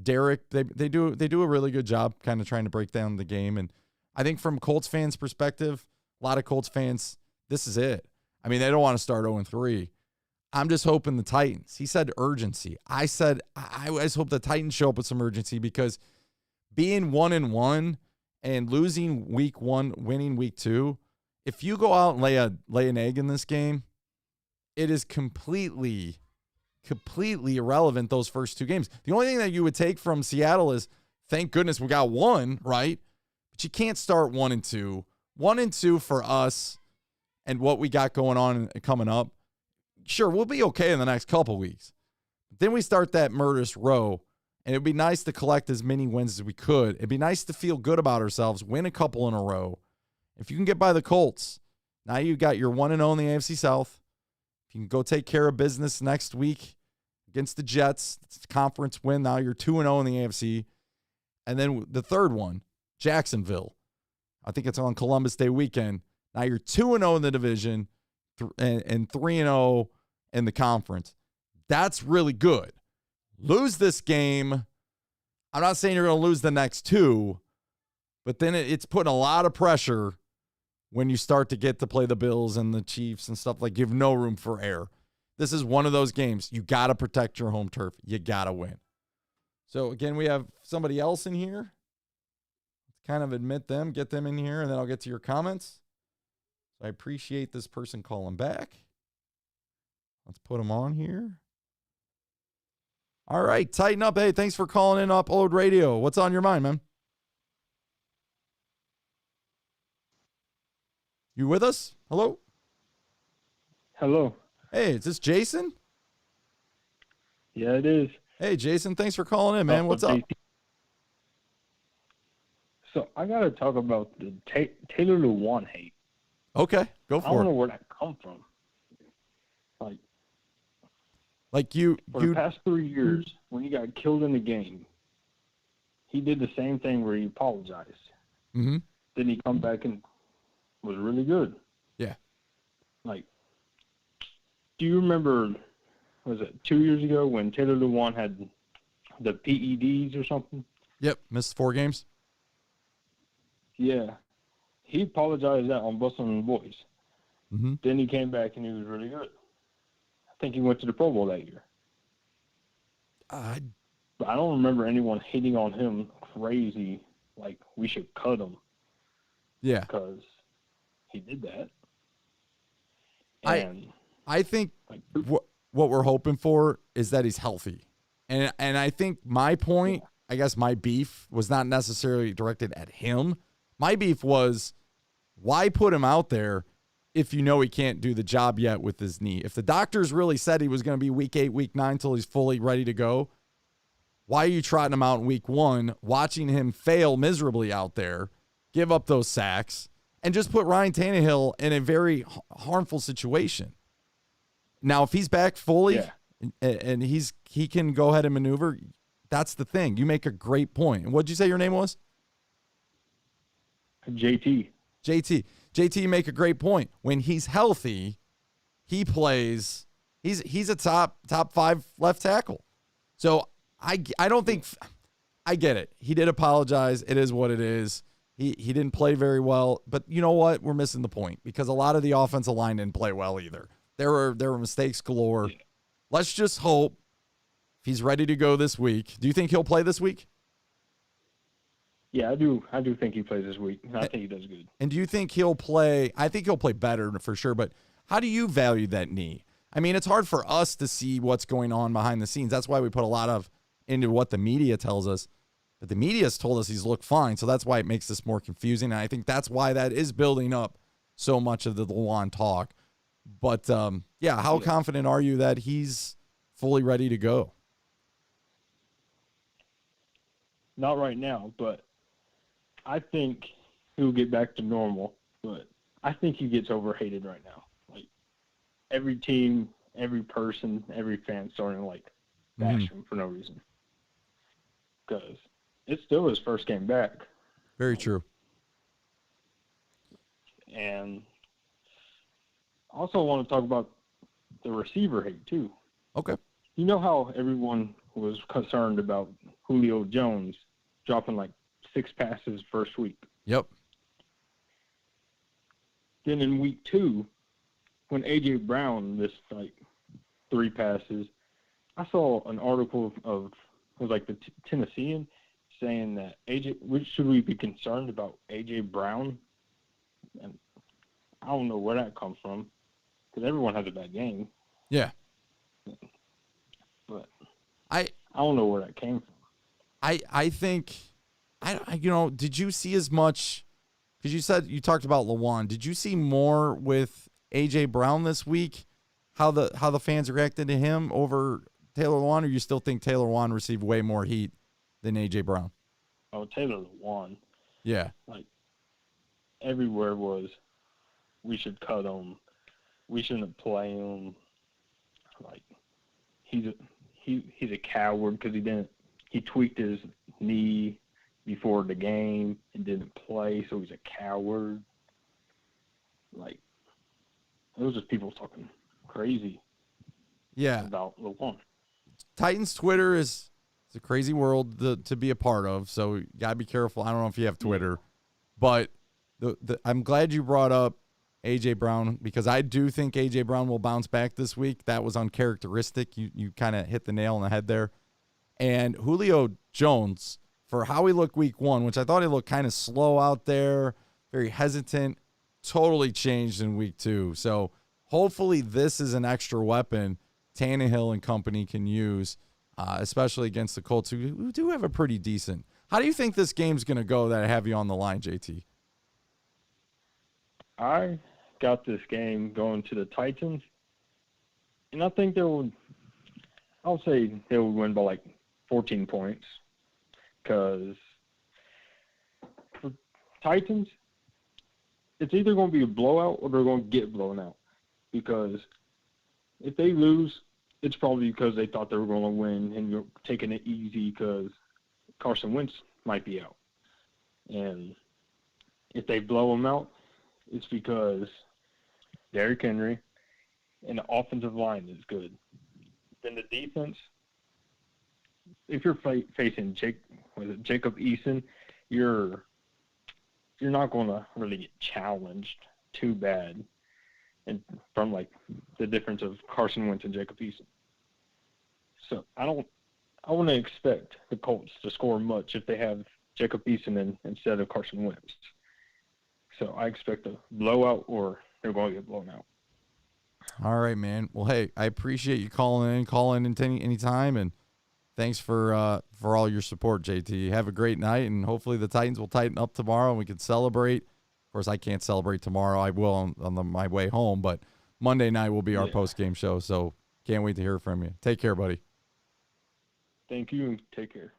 Derek, they do a really good job kind of trying to break down the game. And I think from Colts fans' perspective, a lot of Colts fans, this is it. I mean, they don't want to start 0-3. I'm just hoping the Titans. He said urgency. I said I always hope the Titans show up with some urgency, because being 1-1 and losing week 1, winning week 2, if you go out and lay an egg in this game, it is completely irrelevant those first 2 games. The only thing that you would take from Seattle is, thank goodness we got 1, right? But you can't start 1-2. 1-2 for us and what we got going on and coming up. Sure, we'll be okay in the next couple weeks. Then we start that murderous row, and it'd be nice to collect as many wins as we could. It'd be nice to feel good about ourselves, win a couple in a row. If you can get by the Colts, now you've got your 1-0 in the AFC South. If you can go take care of business next week against the Jets, it's a conference win. Now you're 2-0 in the AFC. And then the third one, Jacksonville. I think it's on Columbus Day weekend. Now you're 2-0 in the division and 3-0 in the conference. That's really good. Lose this game, I'm not saying you're going to lose the next two, but then it's putting a lot of pressure when you start to get to play the Bills and the Chiefs and stuff. Like, you have no room for error. This is one of those games. You got to protect your home turf. You got to win. So, again, we have somebody else in here. Let's kind of admit them, get them in here, and then I'll get to your comments. So I appreciate this person calling back. Let's put them on here. All right, tighten up. Hey, thanks for calling in Upload Radio. What's on your mind, man? You with us? Hello? Hello. Hey, is this Jason? Yeah, it is. Hey, Jason, thanks for calling in, man. What's up? So I got to talk about the Taylor Lewan hate. Okay, go I for don't know it. where that come from. Like you For the past 3 years, when he got killed in the game, he did the same thing where he apologized. Mm-hmm. Then he come back and was really good. Yeah. Like, do you remember, was it 2 years ago when Taylor Lewan had the PEDs or something? Yep, missed 4 games. Yeah. He apologized that on Bustin' the Boys. Mm-hmm. Then he came back and he was really good. I think he went to the Pro Bowl that year. But I don't remember anyone hating on him crazy, like we should cut him. Yeah. Because he did that. I think what we're hoping for is that he's healthy. And I think my point, I guess my beef was not necessarily directed at him. My beef was, why put him out there if you know he can't do the job yet with his knee? If the doctors really said he was going to be week 8, week 9 till he's fully ready to go, why are you trotting him out in week 1, watching him fail miserably out there, give up those sacks, and just put Ryan Tannehill in a very harmful situation? Now, if he's back fully and he can go ahead and maneuver, that's the thing. You make a great point. And what'd you say your name was? JT. JT, you make a great point. When he's healthy, he plays. He's a top 5 left tackle. So I don't think, I get it. He did apologize. It is what it is. He didn't play very well, but you know what? We're missing the point because a lot of the offensive line didn't play well either. There were mistakes galore. Let's just hope he's ready to go this week. Do you think he'll play this week? Yeah, I do. I do think he plays this week. I think he does good. And do you think he'll play? I think he'll play better for sure, but how do you value that knee? I mean, it's hard for us to see what's going on behind the scenes. That's why we put a lot of into what the media tells us. But the media has told us he's looked fine, so that's why it makes this more confusing. And I think that's why that is building up so much of the Lewan talk. But, how confident are you that he's fully ready to go? Not right now, but I think he'll get back to normal. But I think he gets overhated right now. Like, every team, every person, every fan starting to, like, bash him for no reason. Because it's still his first game back. Very true. And also want to talk about the receiver hate, too. Okay. You know how everyone was concerned about Julio Jones dropping, like, 6 passes first week? Yep. Then in week 2, when A.J. Brown missed, like, 3 passes, I saw an article of, it was like the Tennessean, saying that should we be concerned about A.J. Brown? And I don't know where that comes from, because everyone has a bad game. Yeah. But I don't know where that came from. I think, did you see as much, because you talked about Lewan, did you see more with A.J. Brown this week, how the fans reacted to him over Taylor Lewan, or you still think Taylor Lewan received way more heat than A.J. Brown? Oh, Taylor Lewan. Yeah. Like, everywhere was, we should cut him. We shouldn't play him. Like, he's a coward because he tweaked his knee before the game and didn't play, so he's a coward. Like, it was just people talking crazy. Yeah. About Lewan. Titans Twitter is It's a crazy world to be a part of, so you got to be careful. I don't know if you have Twitter, but I'm glad you brought up A.J. Brown because I do think A.J. Brown will bounce back this week. That was uncharacteristic. You kind of hit the nail on the head there. And Julio Jones, for how he looked week 1, which I thought he looked kind of slow out there, very hesitant, totally changed in week 2. So hopefully this is an extra weapon Tannehill and company can use, especially against the Colts, who do have a pretty decent. How do you think this game's going to go that I have you on the line, JT? I got this game going to the Titans, and I think I'll say they would win by like 14 points because for Titans, it's either going to be a blowout or they're going to get blown out because if they lose, it's probably because they thought they were going to win and you're taking it easy because Carson Wentz might be out. And if they blow them out, it's because Derrick Henry and the offensive line is good. Then the defense, if you're facing Jacob Eason, you're not going to really get challenged too bad. And from like the difference of Carson Wentz and Jacob Eason. So I wouldn't expect the Colts to score much if they have Jacob Eason instead of Carson Wentz. So I expect a blowout or they're going to get blown out. All right, man. Well, hey, I appreciate you calling in anytime, and thanks for all your support, JT. Have a great night, and hopefully the Titans will tighten up tomorrow and we can celebrate. Of course, I can't celebrate tomorrow. I will on my way home, but Monday night will be our post-game show, so can't wait to hear from you. Take care, buddy. Thank you, and take care.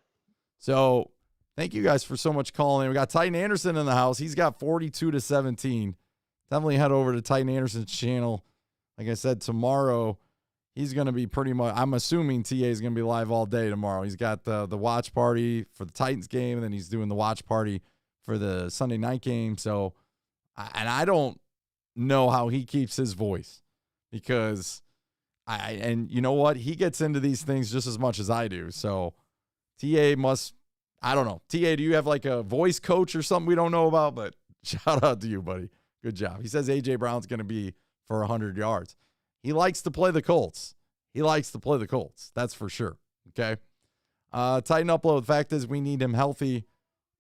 So thank you guys for so much calling. We got Titan Anderson in the house. He's got 42-17. Definitely head over to Titan Anderson's channel. Like I said, tomorrow he's going to be pretty much – I'm assuming TA is going to be live all day tomorrow. He's got the watch party for the Titans game, and then he's doing the watch party for the Sunday night game. So, and I don't know how he keeps his voice because and you know what? He gets into these things just as much as I do. So TA must, I don't know. TA, do you have like a voice coach or something we don't know about? But shout out to you, buddy. Good job. He says A.J. Brown's going to be for 100 yards. He likes to play the Colts. That's for sure. Okay. Titan upload. The fact is we need him healthy.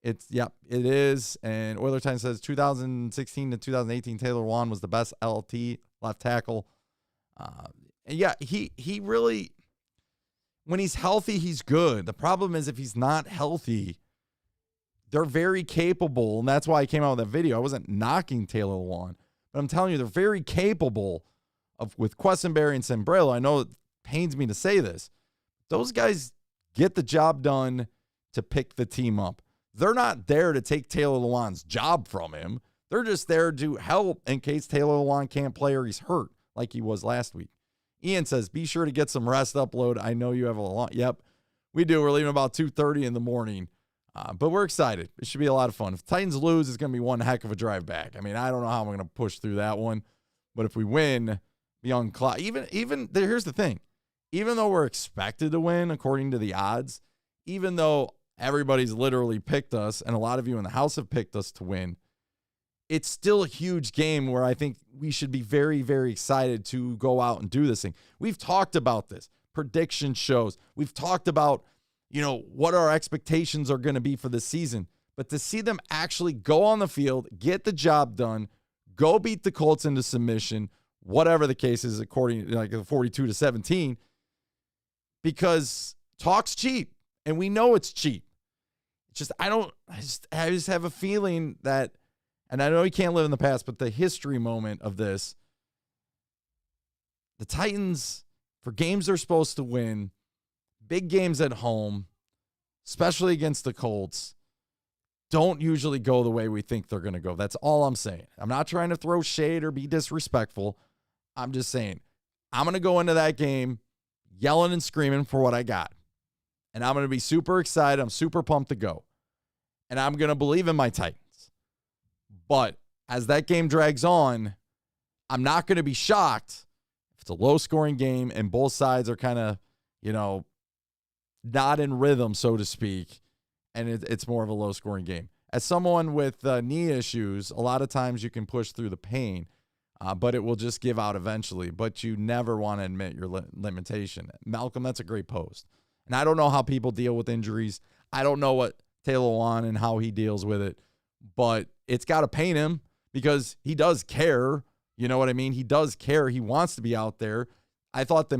It is. And Oiler Titan says 2016 to 2018, Taylor Wan was the best LT left tackle. And yeah, he really, when he's healthy, he's good. The problem is if he's not healthy, they're very capable. And that's why I came out with that video. I wasn't knocking Taylor Wan, but I'm telling you, they're very capable with Quessenberry and Sembrello. I know it pains me to say this. Those guys get the job done to pick the team up. They're not there to take Taylor Lewan's job from him. They're just there to help in case Taylor Lewan can't play or he's hurt like he was last week. Ian says, be sure to get some rest upload. I know you have a lot. Yep, we do. We're leaving about 2:30 in the morning, but we're excited. It should be a lot of fun. If Titans lose, it's going to be one heck of a drive back. I mean, I don't know how I'm going to push through that one, but if we win, beyond clock, here's the thing. Even though we're expected to win according to the odds, even though everybody's literally picked us, and a lot of you in the house have picked us to win, it's still a huge game where I think we should be very, very excited to go out and do this thing. We've talked about this. Prediction shows. We've talked about, what our expectations are going to be for the season. But to see them actually go on the field, get the job done, go beat the Colts into submission, whatever the case is, according to like 42-17, because talk's cheap, and we know it's cheap. It's just I just have a feeling that, and I know he can't live in the past, but the history moment of this, the Titans, for games they're supposed to win, big games at home, especially against the Colts, don't usually go the way we think they're going to go. That's all I'm saying. I'm not trying to throw shade or be disrespectful. I'm just saying I'm going to go into that game yelling and screaming for what I got. And I'm going to be super excited. I'm super pumped to go. And I'm going to believe in my Titans. But as that game drags on, I'm not going to be shocked if it's a low-scoring game and both sides are kind of, not in rhythm, so to speak, and it's more of a low-scoring game. As someone with knee issues, a lot of times you can push through the pain, but it will just give out eventually. But you never want to admit your limitation. Malcolm, that's a great post. And I don't know how people deal with injuries. I don't know what Taylor Wan and how he deals with it, but it's got to pain him because he does care. You know what I mean? He does care. He wants to be out there. I thought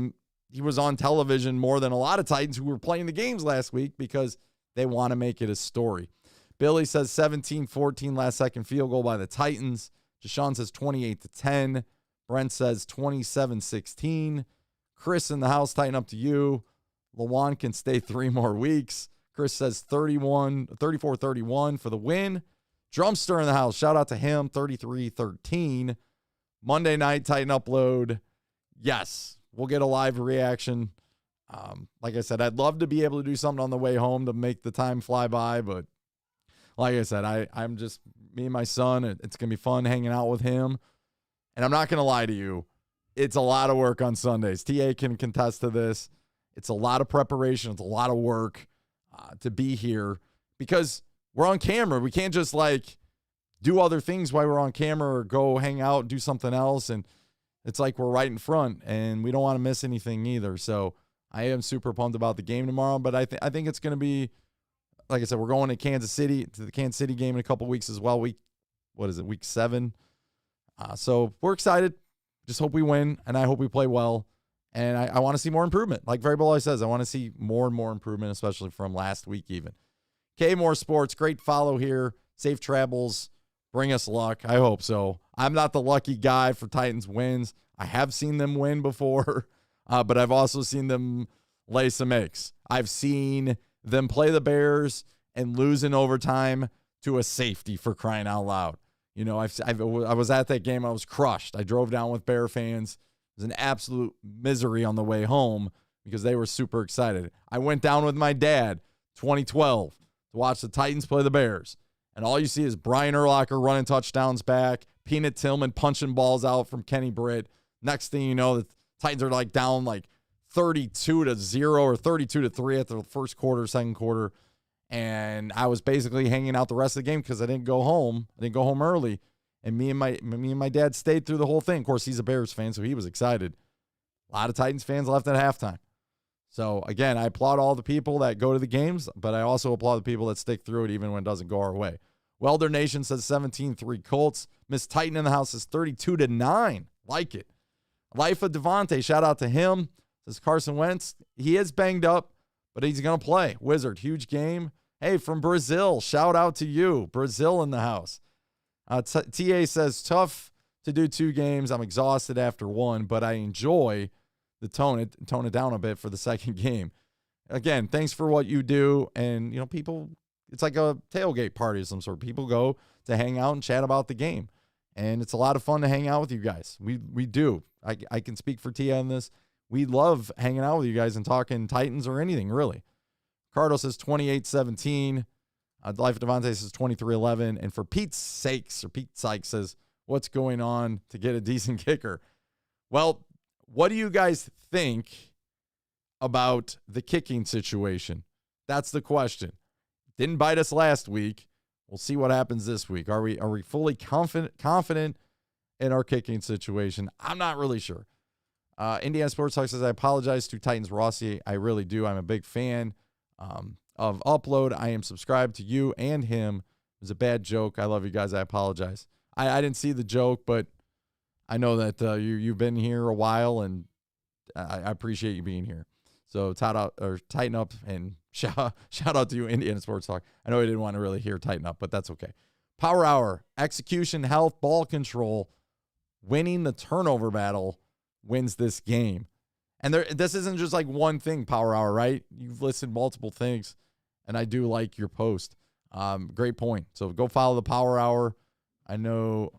he was on television more than a lot of Titans who were playing the games last week because they want to make it a story. Billy says 17-14 last-second field goal by the Titans. Deshaun says 28-10. Brent says 27-16. Chris in the house, tighten up to you. Lawan can stay 3 more weeks. Chris says 34-31 for the win. Drumster in the house, shout out to him, 33-13. Monday night, Titan Upload. Yes, we'll get a live reaction. Like I said, I'd love to be able to do something on the way home to make the time fly by, but like I said, I'm just me and my son. It's going to be fun hanging out with him. And I'm not going to lie to you. It's a lot of work on Sundays. TA can contest to this. It's a lot of preparation. It's a lot of work to be here because we're on camera. We can't just like do other things while we're on camera or go hang out and do something else. And it's like we're right in front and we don't want to miss anything either. So I am super pumped about the game tomorrow, but I think it's going to be, like I said, we're going to the Kansas City game in a couple weeks as well. Week 7. So we're excited. Just hope we win, and I hope we play well. And I want to see more improvement. Like Variable always says, I want to see more and more improvement, especially from last week even. K More Sports, great follow here. Safe travels. Bring us luck. I hope so. I'm not the lucky guy for Titans wins. I have seen them win before, but I've also seen them lay some eggs. I've seen them play the Bears and lose in overtime to a safety, for crying out loud. You know, I was at that game. I was crushed. I drove down with Bear fans. It was an absolute misery on the way home because they were super excited. I went down with my dad, 2012, to watch the Titans play the Bears. And all you see is Brian Urlacher running touchdowns back, Peanut Tillman punching balls out from Kenny Britt. Next thing you know, the Titans are like down like 32-0 or 32-3 at the first quarter, second quarter. And I was basically hanging out the rest of the game because I didn't go home. I didn't go home early. And me and my dad stayed through the whole thing. Of course, he's a Bears fan, so he was excited. A lot of Titans fans left at halftime. So, again, I applaud all the people that go to the games, but I also applaud the people that stick through it even when it doesn't go our way. Welder Nation says 17-3 Colts. Miss Titan in the house says 32-9. Like it. Life of Devontae, shout out to him. Says Carson Wentz. He is banged up, but he's going to play. Wizard, huge game. Hey, from Brazil, shout out to you. Brazil in the house. TA says, tough to do 2 games. I'm exhausted after 1, but I enjoy the tone it down a bit for the second game. Again, thanks for what you do. And, you know, people, it's like a tailgate party of some sort. People go to hang out and chat about the game. And it's a lot of fun to hang out with you guys. We do. I can speak for Tia on this. We love hanging out with you guys and talking Titans or anything, really. Cardo says 28-17. Life of Devontae says 23-11. And for Pete's sakes, or Pete Sykes says, what's going on to get a decent kicker? Well, what do you guys think about the kicking situation? That's the question. Didn't bite us last week. We'll see what happens this week. Are we fully confident in our kicking situation? I'm not really sure. Indiana Sports Talk says, I apologize to Titans Rossi. I really do. I'm a big fan of Upload. I am subscribed to you and him. It was a bad joke. I love you guys. I apologize. I didn't see the joke, but I know that you've been here a while, and I appreciate you being here. So tighten up and shout out to you, Indiana Sports Talk. I know you didn't want to really hear tighten up, but that's okay. Power Hour, execution, health, ball control, winning the turnover battle wins this game. And this isn't just like one thing, Power Hour, right? You've listed multiple things, and I do like your post. Great point. So go follow the Power Hour. I know,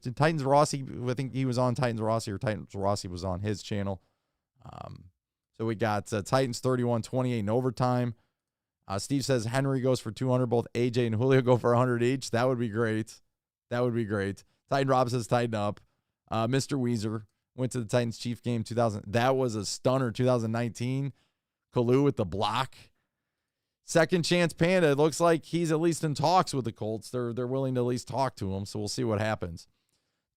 did Titans Rossi, I think he was on Titans Rossi, or Titans Rossi was on his channel. So we got Titans 31-28 in overtime. Steve says Henry goes for 200. Both AJ and Julio go for 100 each. That would be great. Titan Rob says tighten up. Mr. Weezer went to the Titans Chief game 2000. That was a stunner. 2019. Kalu with the block. Second chance Panda, it looks like he's at least in talks with the Colts. They're willing to at least talk to him, so we'll see what happens.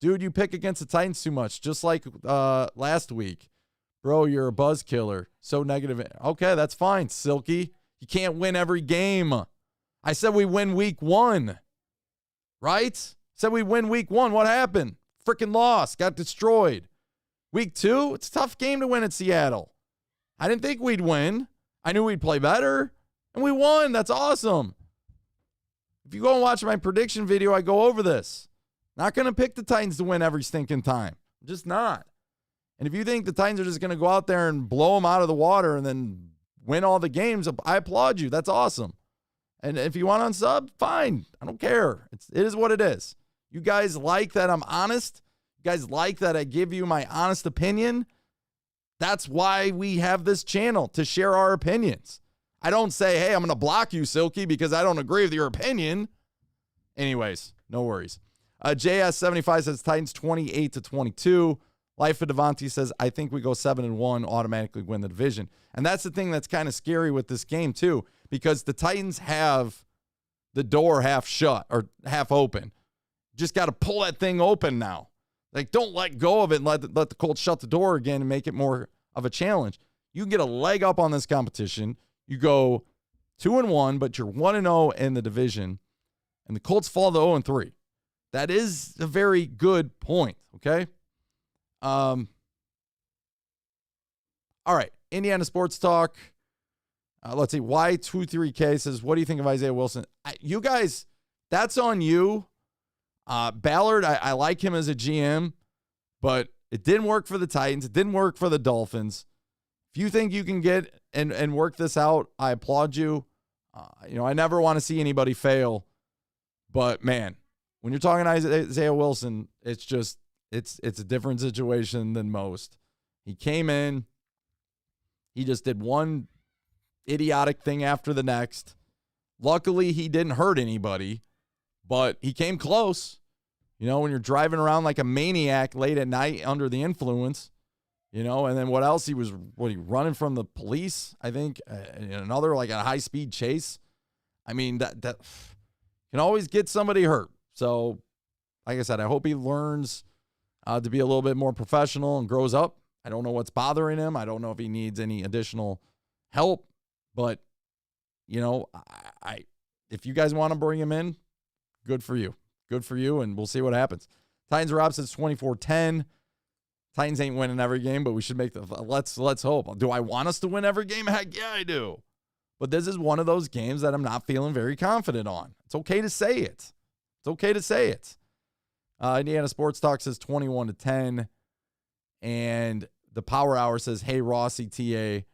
Dude, you pick against the Titans too much, just like last week. Bro, you're a buzz killer. So negative. Okay, that's fine, Silky. You can't win every game. I said we win week 1. Right? Said we win week 1. What happened? Freaking lost. Got destroyed. Week 2, it's a tough game to win at Seattle. I didn't think we'd win. I knew we'd play better. And we won. That's awesome. If you go and watch my prediction video, I go over this. Not going to pick the Titans to win every stinking time. I'm just not. And if you think the Titans are just going to go out there and blow them out of the water and then win all the games, I applaud you. That's awesome. And if you want to unsub, fine. I don't care. It is what it is. You guys like that I'm honest. You guys like that I give you my honest opinion. That's why we have this channel, to share our opinions. I don't say, hey, I'm going to block you, Silky, because I don't agree with your opinion. Anyways, no worries. JS75 says Titans 28-22. Life of Devontae says, I think we go 7-1, automatically win the division. And that's the thing that's kind of scary with this game, too, because the Titans have the door half shut or half open. Just got to pull that thing open now. Like, don't let go of it and let the Colts shut the door again and make it more of a challenge. You can get a leg up on this competition. You go 2-1, but you're 1-0 in the division, and the Colts fall to 0-3. That is a very good point, okay? All right, Indiana Sports Talk. Let's see, Y23K says, what do you think of Isaiah Wilson? You guys, that's on you. Ballard, I like him as a GM, but it didn't work for the Titans. It didn't work for the Dolphins. If you think you can get and work this out, I applaud you. I never want to see anybody fail. But, man, when you're talking Isaiah Wilson, it's a different situation than most. He came in. He just did one idiotic thing after the next. Luckily, he didn't hurt anybody, but he came close. When you're driving around like a maniac late at night under the influence, and then what else? He was running from the police, I think, another like a high-speed chase. I mean, that can always get somebody hurt. So, like I said, I hope he learns to be a little bit more professional and grows up. I don't know what's bothering him. I don't know if he needs any additional help, but, if you guys want to bring him in, good for you. Good for you, and we'll see what happens. Titans are up since 24-10. Titans ain't winning every game, but we should make let's hope. Do I want us to win every game? Heck yeah, I do. But this is one of those games that I'm not feeling very confident on. It's okay to say it. It's okay to say it. Indiana Sports Talk says 21-10. And the Power Hour says, hey, Rossi, TA,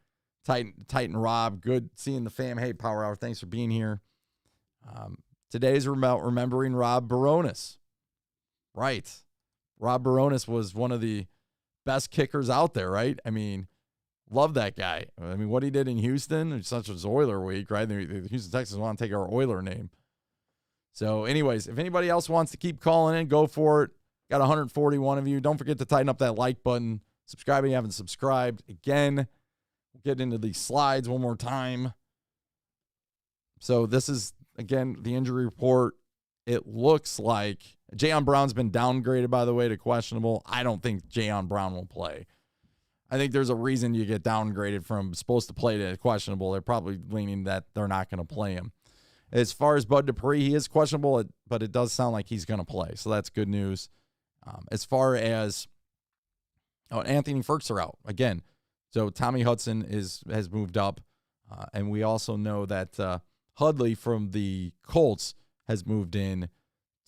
Titan Rob, good seeing the fam. Hey, Power Hour, thanks for being here. Today's about remembering Rob Baronis. Right. Rob Baronis was one of the best kickers out there, right? I mean, love that guy. I mean, what he did in Houston, it's such as Oiler week, right? The Houston Texans want to take our Oiler name. So anyways, if anybody else wants to keep calling in, go for it. Got 141 of you. Don't forget to tighten up that like button. Subscribe if you haven't subscribed. Again, we'll get into these slides one more time. So this is, again, the injury report. It looks like Jayon Brown's been downgraded, by the way, to questionable. I don't think Jayon Brown will play. I think there's a reason you get downgraded from supposed to play to questionable. They're probably leaning that they're not going to play him. As far as Bud Dupree, he is questionable, but it does sound like he's going to play. So that's good news. As far as Anthony Firks are out again. So Tommy Hudson has moved up. And we also know that Hudley from the Colts has moved in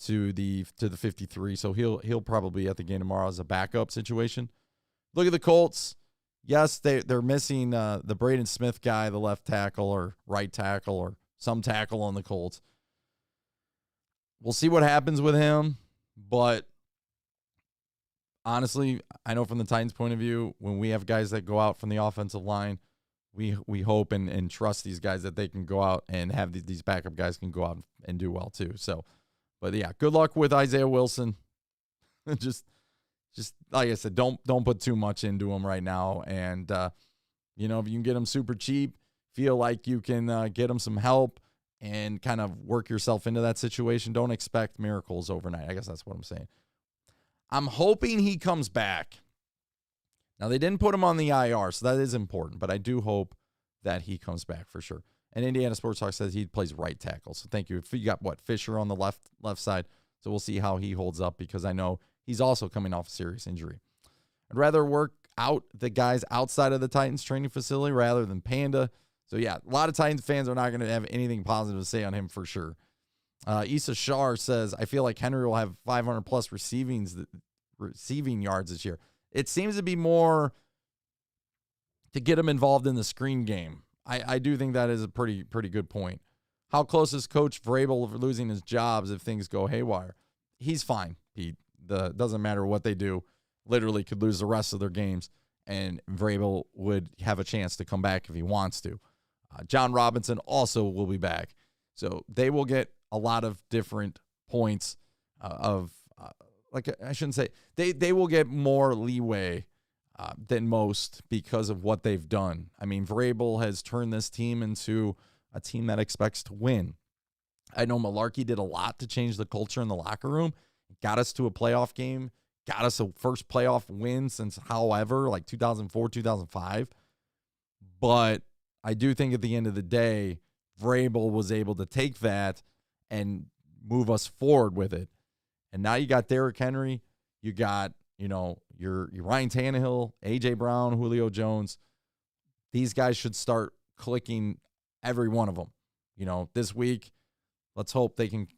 to the 53. So he'll probably be at the game tomorrow as a backup situation. Look at the Colts. Yes, they're missing the Braden Smith guy, the left tackle or right tackle or some tackle on the Colts. We'll see what happens with him, but honestly, I know from the Titans' point of view, when we have guys that go out from the offensive line, we hope and trust these guys that they can go out and have these backup guys can go out and do well too. So, but yeah, good luck with Isaiah Wilson. just like I said, don't put too much into him right now. And You know, if you can get him super cheap, feel like you can get him some help and kind of work yourself into that situation. Don't expect miracles overnight. I guess that's what I'm saying. I'm hoping he comes back. Now, they didn't put him on the IR, so that is important, but I do hope that he comes back for sure. And Indiana Sports Talk says he plays right tackle. So thank you. You got Fisher on the left side. So we'll see how he holds up because I know he's also coming off a serious injury. I'd rather work out the guys outside of the Titans training facility rather than Panda. So yeah, a lot of Titans fans are not going to have anything positive to say on him for sure. Issa Shar says, I feel like Henry will have 500 plus receiving yards this year. It seems to be more to get him involved in the screen game. I do think that is a pretty good point. How close is Coach Vrabel for losing his jobs if things go haywire? He's fine, Pete. Doesn't matter what they do. Literally could lose the rest of their games, and Vrabel would have a chance to come back if he wants to. John Robinson also will be back. So they will get a lot of different points I shouldn't say, they will get more leeway than most because of what they've done. I mean, Vrabel has turned this team into a team that expects to win. I know Malarkey did a lot to change the culture in the locker room, got us to a playoff game, got us a first playoff win since however, like 2004, 2005. But I do think at the end of the day, Vrabel was able to take that and move us forward with it. And now you got Derrick Henry, you got, your Ryan Tannehill, A.J. Brown, Julio Jones. These guys should start clicking, every one of them. This week, let's hope they can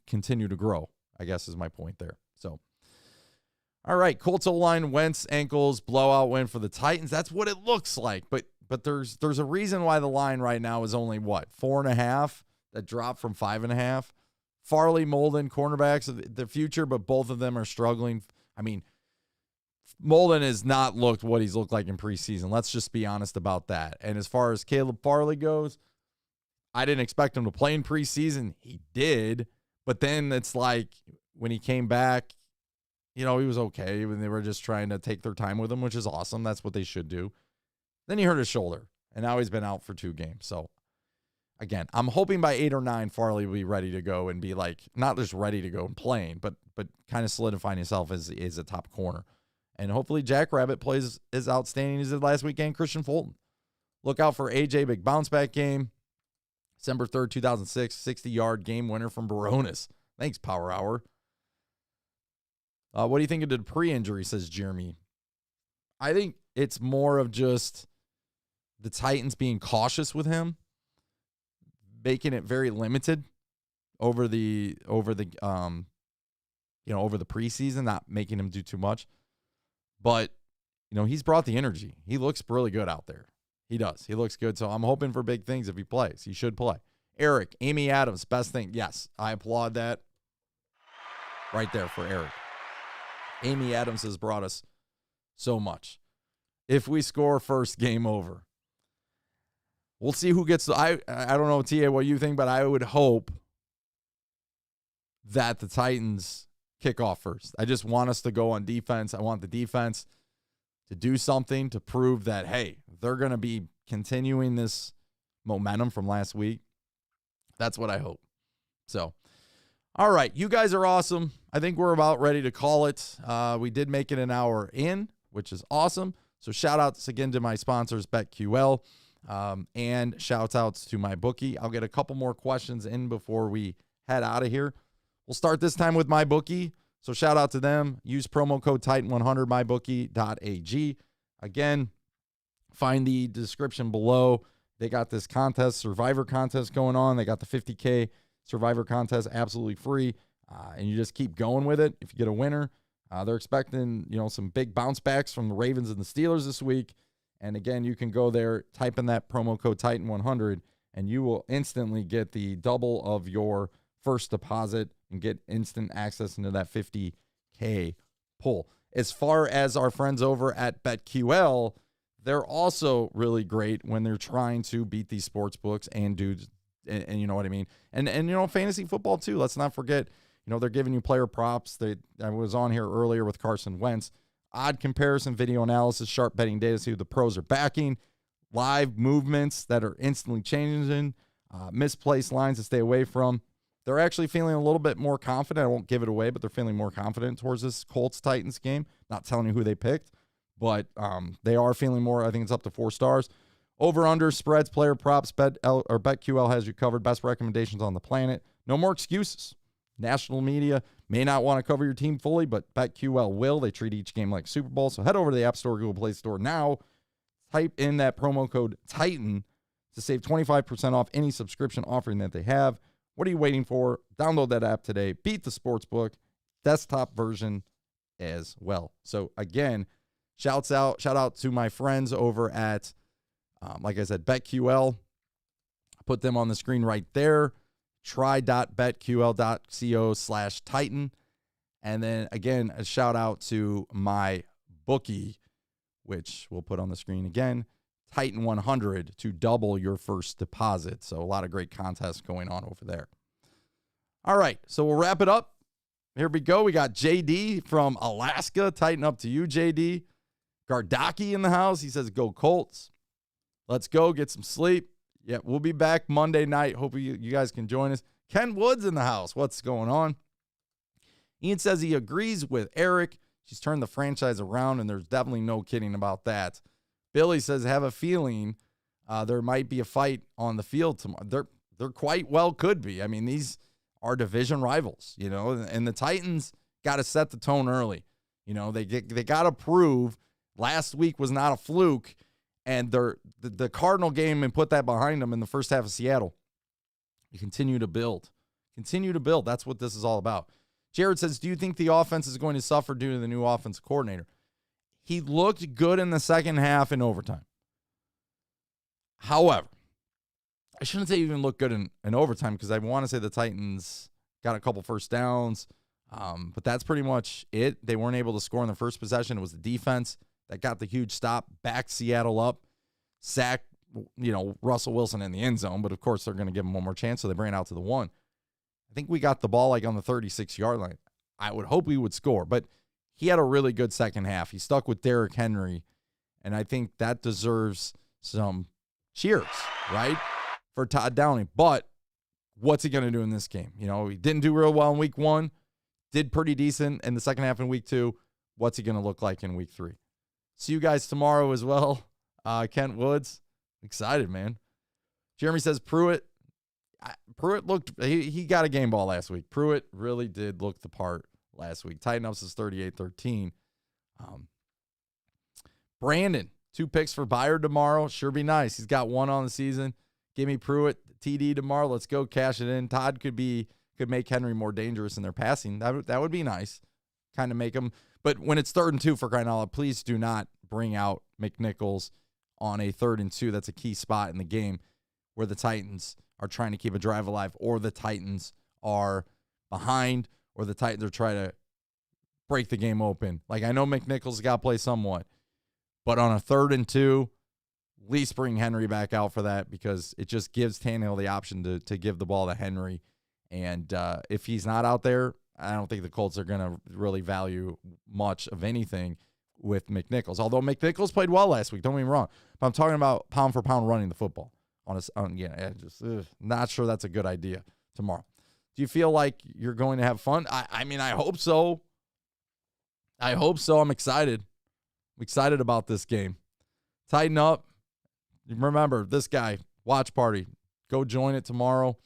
continue to grow, I guess is my point there. So, all right, Colts O-line, Wentz, ankles, blowout win for the Titans. That's what it looks like. But there's a reason why the line right now is only, 4.5? That dropped from 5.5. Farley, Molden, cornerbacks of the future, but both of them are struggling. I mean, Molden has not looked what he's looked like in preseason. Let's just be honest about that. And as far as Caleb Farley goes, I didn't expect him to play in preseason. He did, but then it's like when he came back, he was okay when they were just trying to take their time with him, which is awesome. That's what they should do. Then he hurt his shoulder, and now he's been out for 2 games. So, again, I'm hoping by 8 or 9, Farley will be ready to go and be like, not just ready to go and playing, but kind of solidifying himself as a top corner. And hopefully Jack Rabbit plays as outstanding as he did last weekend. Christian Fulton. Look out for AJ, big bounce back game. December 3rd, 2006, 60-yard game winner from Baronis. Thanks, Power Hour. What do you think of the pre-injury, says Jeremy? I think it's more of just the Titans being cautious with him, making it very limited over the preseason, not making him do too much. But, he's brought the energy. He looks really good out there. He does. He looks good. So I'm hoping for big things if he plays. He should play. Eric, Amy Adams, best thing. Yes, I applaud that. Right there for Eric. Amy Adams has brought us so much. If we score first, game over. We'll see who gets I don't know, TA, what you think, but I would hope that the Titans kick off first. I just want us to go on defense. I want the defense to do something to prove that, hey, they're going to be continuing this momentum from last week. That's what I hope. So, all right, you guys are awesome. I think we're about ready to call it. We did make it an hour in, which is awesome. So shout outs again to my sponsors, BetQL. And shout outs to my bookie. I'll get a couple more questions in before we head out of here. We'll start this time with my bookie. So shout out to them. Use promo code Titan100, mybookie.ag. Again, find the description below. They got this contest, Survivor contest going on. They got the 50K Survivor contest absolutely free. And you just keep going with it. If you get a winner, they're expecting, some big bounce backs from the Ravens and the Steelers this week. And again, you can go there, type in that promo code Titan100, and you will instantly get the double of your first deposit and get instant access into that 50K pull. As far as our friends over at BetQL, they're also really great when they're trying to beat these sports books and dudes, and you know what I mean? And fantasy football too. Let's not forget, they're giving you player props. I was on here earlier with Carson Wentz. Odd comparison, video analysis, sharp betting data, see who the pros are backing. live movements that are instantly changing, misplaced lines to stay away from. They're actually feeling a little bit more confident. I won't give it away, but they're feeling more confident towards this Colts-Titans game. Not telling you who they picked, but they are feeling more. I think it's up to 4 stars. Over-under, spreads, player props, BetQL has you covered. Best recommendations on the planet. No more excuses. National media may not want to cover your team fully, but BetQL will. They treat each game like Super Bowl. So head over to the App Store, Google Play Store now. Type in that promo code TITAN to save 25% off any subscription offering that they have. What are you waiting for? Download that app today. Beat the Sportsbook desktop version as well. So again, shout out to my friends over at, like I said, BetQL. Put them on the screen right there. Try.betql.co/Titan. And then again, a shout out to my bookie, which we'll put on the screen again. Titan 100 to double your first deposit. So a lot of great contests going on over there. All right, so we'll wrap it up. Here we go. We got JD from Alaska. Tighten up to you, JD. Gardaki in the house. He says, go Colts. Let's go get some sleep. Yeah, we'll be back Monday night. Hope you guys can join us. Ken Woods in the house. What's going on? Ian says he agrees with Eric. She's turned the franchise around, and there's definitely no kidding about that. Billy says, have a feeling there might be a fight on the field tomorrow. There quite well could be. I mean, these are division rivals, you know, and the Titans got to set the tone early. You know, they got to prove last week was not a fluke, and the Cardinal game and put that behind them in the first half of Seattle. You continue to build. Continue to build. That's what this is all about. Jared says, do you think the offense is going to suffer due to the new offensive coordinator? He looked good in the second half in overtime. However, I shouldn't say even look good in overtime because I want to say the Titans got a couple first downs, but that's pretty much it. They weren't able to score in the first possession. It was the defense that got the huge stop, backed Seattle up, sacked, Russell Wilson in the end zone, but of course they're going to give him one more chance, so they bring it out to the 1. I think we got the ball like on the 36-yard line. I would hope we would score, but he had a really good second half. He stuck with Derrick Henry, and I think that deserves some cheers, right, for Todd Downing. But what's he going to do in this game? He didn't do real well in week 1, did pretty decent in the second half in week 2. What's he going to look like in week 3? See you guys tomorrow as well. Kent Woods, excited, man. Jeremy says Pruitt looked, he got a game ball last week. Pruitt really did look the part last week. Tighten ups is 38-13. Brandon, 2 picks for Byard tomorrow. Sure be nice. He's got 1 on the season. Give me Pruitt, TD tomorrow. Let's go cash it in. Todd could make Henry more dangerous in their passing. That would be nice. Kind of make him. But when it's 3rd and 2 for crying out loud, please do not bring out McNichols on a 3rd and 2. That's a key spot in the game where the Titans are trying to keep a drive alive, or the Titans are behind, or the Titans are trying to break the game open. Like, I know McNichols got to play somewhat, but on a 3rd and 2, at least bring Henry back out for that, because it just gives Tannehill the option to give the ball to Henry. And if he's not out there, I don't think the Colts are going to really value much of anything with McNichols. Although McNichols played well last week, don't get me wrong. But I'm talking about pound for pound running the football. Not sure that's a good idea tomorrow. Do you feel like you're going to have fun? I mean, I hope so. I'm excited. I'm excited about this game. Tighten up. Remember, this guy, watch party. Go join it tomorrow.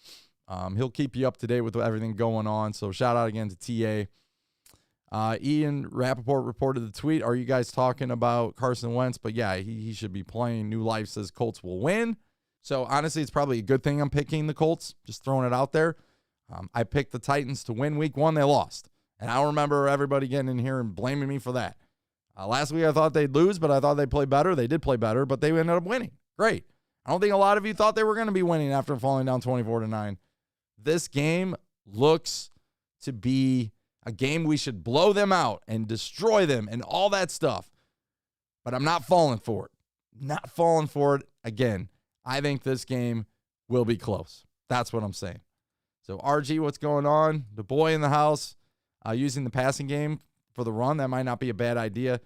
He'll keep you up to date with everything going on. So shout out again to TA. Ian Rappaport reported the tweet. Are you guys talking about Carson Wentz? But yeah, he should be playing. New Life says Colts will win. So honestly, it's probably a good thing I'm picking the Colts. Just throwing it out there. I picked the Titans to win week 1. They lost. And I don't remember everybody getting in here and blaming me for that. Last week I thought they'd lose, but I thought they'd play better. They did play better, but they ended up winning. Great. I don't think a lot of you thought they were going to be winning after falling down 24-9. This game looks to be a game we should blow them out and destroy them and all that stuff. But I'm not falling for it. Not falling for it again. I think this game will be close. That's what I'm saying. So, RG, what's going on? The boy in the house using the passing game for the run. That might not be a bad idea.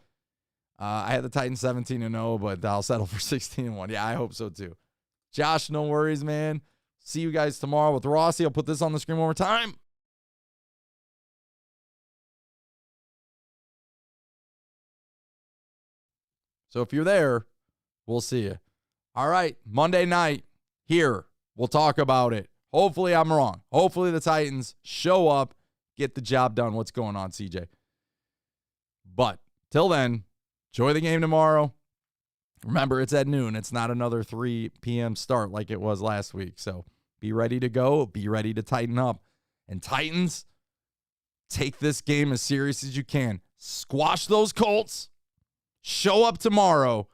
I had the Titans 17-0, but I'll settle for 16-1. Yeah, I hope so too. Josh, no worries, man. See you guys tomorrow with Rossi. I'll put this on the screen one more time. So if you're there, we'll see you. All right, Monday night here. We'll talk about it. Hopefully I'm wrong. Hopefully the Titans show up, get the job done. What's going on, CJ? But till then, enjoy the game tomorrow. Remember, it's at noon. It's not another 3 p.m. start like it was last week. So be ready to go. Be ready to tighten up. And Titans, take this game as serious as you can. Squash those Colts. Show up tomorrow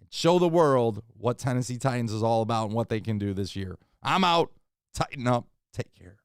and show the world what Tennessee Titans is all about and what they can do this year. I'm out. Tighten up. Take care.